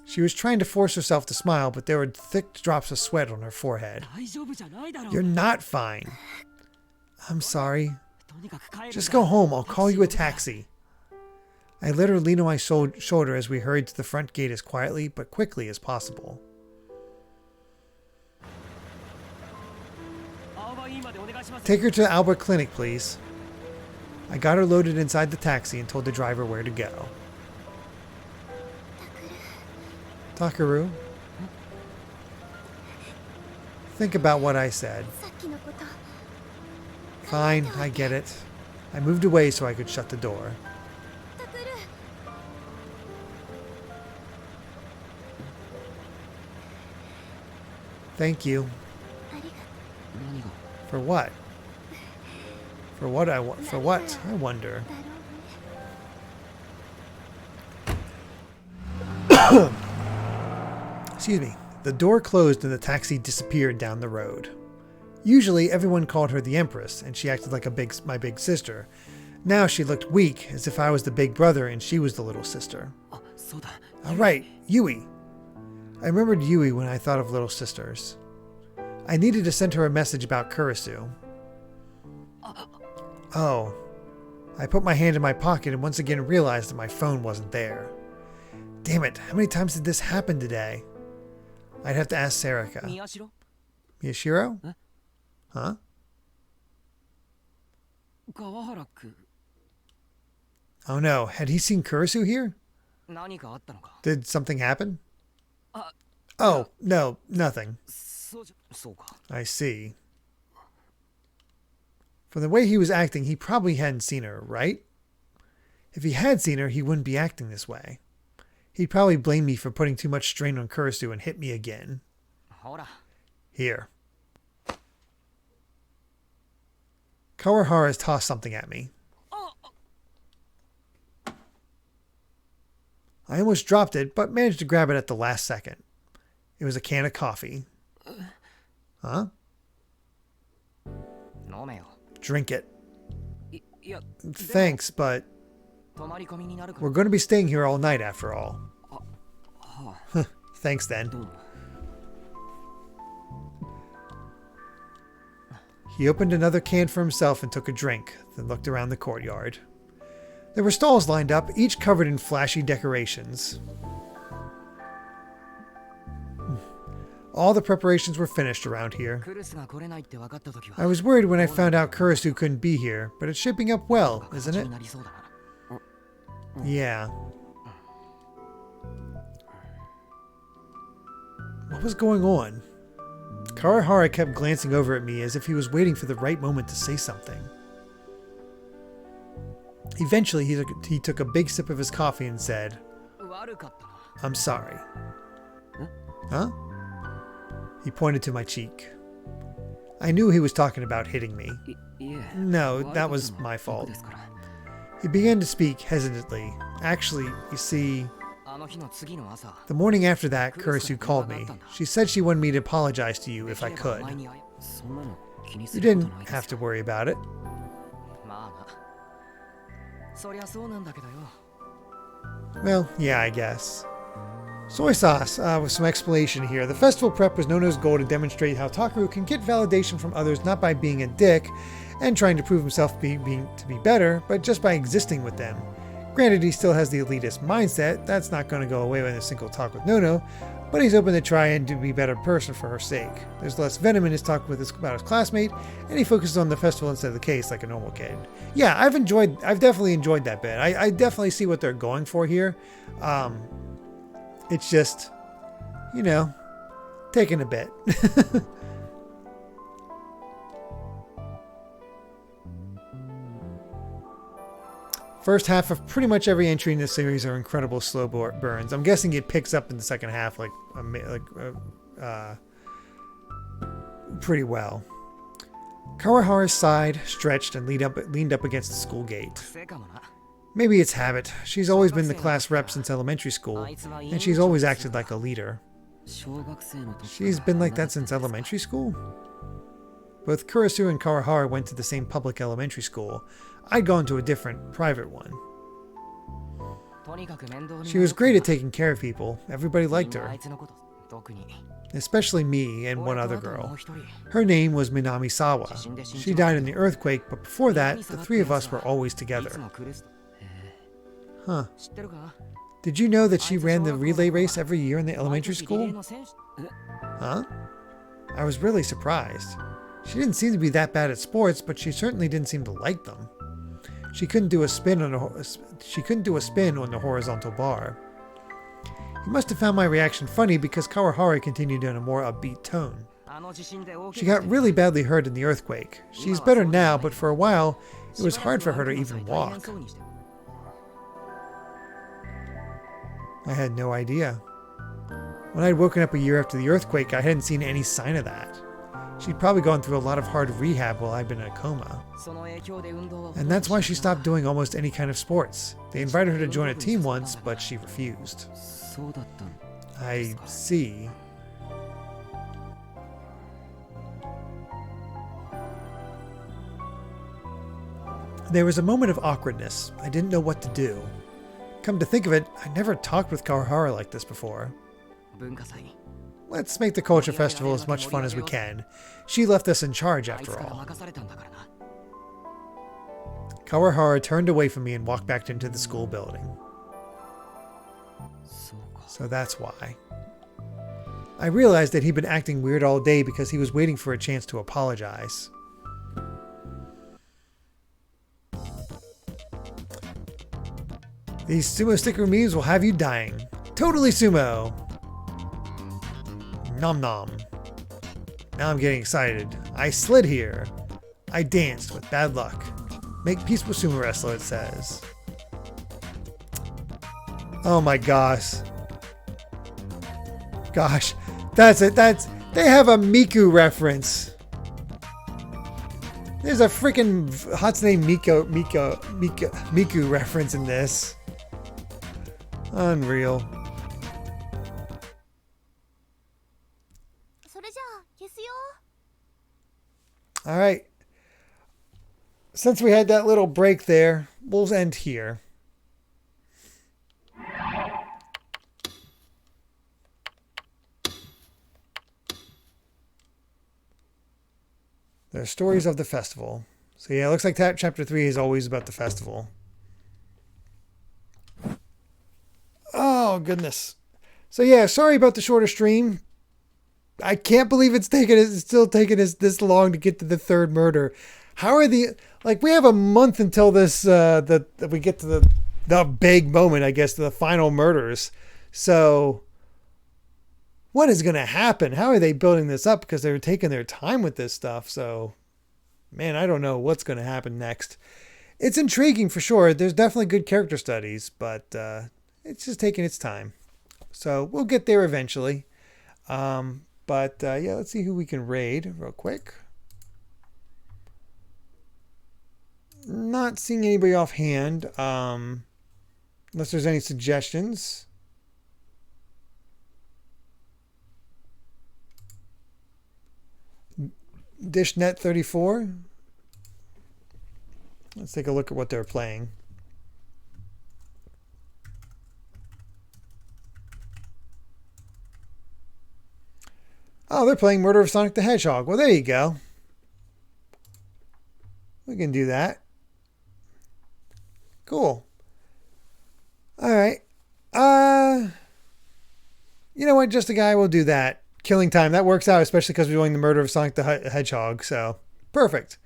She was trying to force herself to smile, but there were thick drops of sweat on her forehead. You're not fine. I'm sorry. Just go home. I'll call you a taxi. I let her lean on my shoulder as we hurried to the front gate as quietly but quickly as possible. Take her to Albert Clinic, please. I got her loaded inside the taxi and told the driver where to go. Takaru, think about what I said. Fine, I get it. I moved away so I could shut the door. Thank you. For what? For what I wonder. Excuse me. The door closed and the taxi disappeared down the road. Usually everyone called her the Empress, and she acted like my big sister. Now she looked weak, as if I was the big brother and she was the little sister. Alright, Yui. I remembered Yui when I thought of little sisters. I needed to send her a message about Kurisu. Oh. I put my hand in my pocket and once again realized that my phone wasn't there. Damn it, how many times did this happen today? I'd have to ask Sarika. Miyashiro? Huh? Oh no, had he seen Kurisu here? Did something happen? Oh, no, nothing. I see. From the way he was acting, he probably hadn't seen her, right? If he had seen her, he wouldn't be acting this way. He'd probably blame me for putting too much strain on Kurisu and hit me again. Here. Kawahara has tossed something at me. I almost dropped it, but managed to grab it at the last second. It was a can of coffee. Huh? Drink it. Thanks, but we're going to be staying here all night after all. Thanks then. He opened another can for himself and took a drink, then looked around the courtyard. There were stalls lined up, each covered in flashy decorations. All the preparations were finished around here. I was worried when I found out Kurisu couldn't be here, but it's shaping up well, isn't it? Yeah. What was going on? Kawahara kept glancing over at me as if he was waiting for the right moment to say something. Eventually, he took a big sip of his coffee and said, "I'm sorry." Huh? He pointed to my cheek. I knew he was talking about hitting me. No, that was my fault. He began to speak hesitantly. Actually, you see, the morning after that, Kurisu called me. She said she wanted me to apologize to you if I could. You didn't have to worry about it. Well, yeah, I guess. Soy sauce, with some explanation here. The festival prep was Nono's goal to demonstrate how Takaru can get validation from others not by being a dick and trying to prove himself to be better, but just by existing with them. Granted, he still has the elitist mindset. That's not going to go away with a single talk with Nono, but he's open to try and to be a better person for her sake. There's less venom in his talk about his classmate, and he focuses on the festival instead of the case like a normal kid. Yeah, I've definitely enjoyed that bit. I definitely see what they're going for here. It's just, you know, taking a bit. First half of pretty much every entry in this series are incredible slow burns. I'm guessing it picks up in the second half pretty well. Kawahara sighed, stretched, and leaned up against the school gate. Maybe it's habit. She's always been the class rep since elementary school, and she's always acted like a leader. She's been like that since elementary school? Both Kurisu and Kawahara went to the same public elementary school. I'd gone to a different, private one. She was great at taking care of people. Everybody liked her. Especially me and one other girl. Her name was Minami Sawa. She died in the earthquake, but before that, the three of us were always together. Huh. Did you know that she ran the relay race every year in the elementary school? Huh? I was really surprised. She didn't seem to be that bad at sports, but she certainly didn't seem to like them. She couldn't do a spin on the horizontal bar. He must have found my reaction funny because Kawahara continued in a more upbeat tone. She got really badly hurt in the earthquake. She's better now, but for a while, it was hard for her to even walk. I had no idea. When I'd woken up a year after the earthquake, I hadn't seen any sign of that. She'd probably gone through a lot of hard rehab while I'd been in a coma. And that's why she stopped doing almost any kind of sports. They invited her to join a team once, but she refused. I see. There was a moment of awkwardness. I didn't know what to do. Come to think of it, I never talked with Kawahara like this before. Let's make the culture festival as much fun as we can. She left us in charge after all. Kawahara turned away from me and walked back into the school building. So that's why. I realized that he'd been acting weird all day because he was waiting for a chance to apologize. These sumo sticker memes will have you dying. Totally sumo! Nom nom. Now I'm getting excited. I slid here. I danced with bad luck. Make peace with sumo wrestler, it says. Oh my gosh. Gosh. That's it. They have a Miku reference. There's a freaking Hatsune Miku reference in this. Unreal. All right. Since we had that little break there, we'll end here. The stories of the festival. So yeah, it looks like chapter 3 is always about the festival. Oh, goodness. So yeah, sorry about the shorter stream. I can't believe it's still taking us this long to get to the third murder. How are we have a month until this, that we get to the big moment, I guess, the final murders. So what is going to happen? How are they building this up? Because they're taking their time with this stuff. So, man, I don't know what's going to happen next. It's intriguing for sure. There's definitely good character studies, but it's just taking its time. So we'll get there eventually. But yeah, let's see who we can raid real quick. Not seeing anybody offhand, unless there's any suggestions. DishNet 34. Let's take a look at what they're playing. Oh, they're playing Murder of Sonic the Hedgehog. Well, there you go. We can do that. Cool. All right. You know what? Just a guy will do that. Killing time. That works out, especially because we're doing the Murder of Sonic the Hedgehog. So, perfect.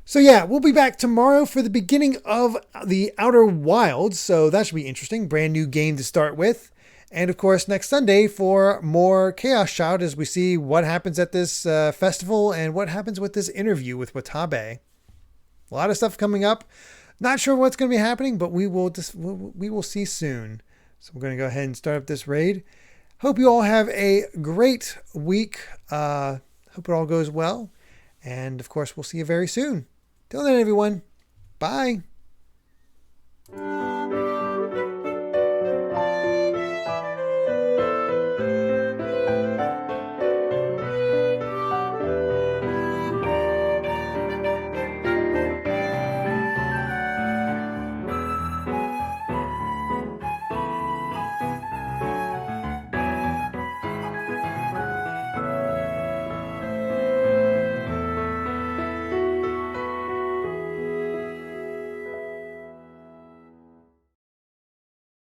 So, yeah, we'll be back tomorrow for the beginning of the Outer Wilds. So, that should be interesting. Brand new game to start with. And, of course, next Sunday for more Chaos Child as we see what happens at this festival and what happens with this interview with Watabe. A lot of stuff coming up. Not sure what's going to be happening, but we will see soon. So we're going to go ahead and start up this raid. Hope you all have a great week. Hope it all goes well. And, of course, we'll see you very soon. Till then, everyone. Bye.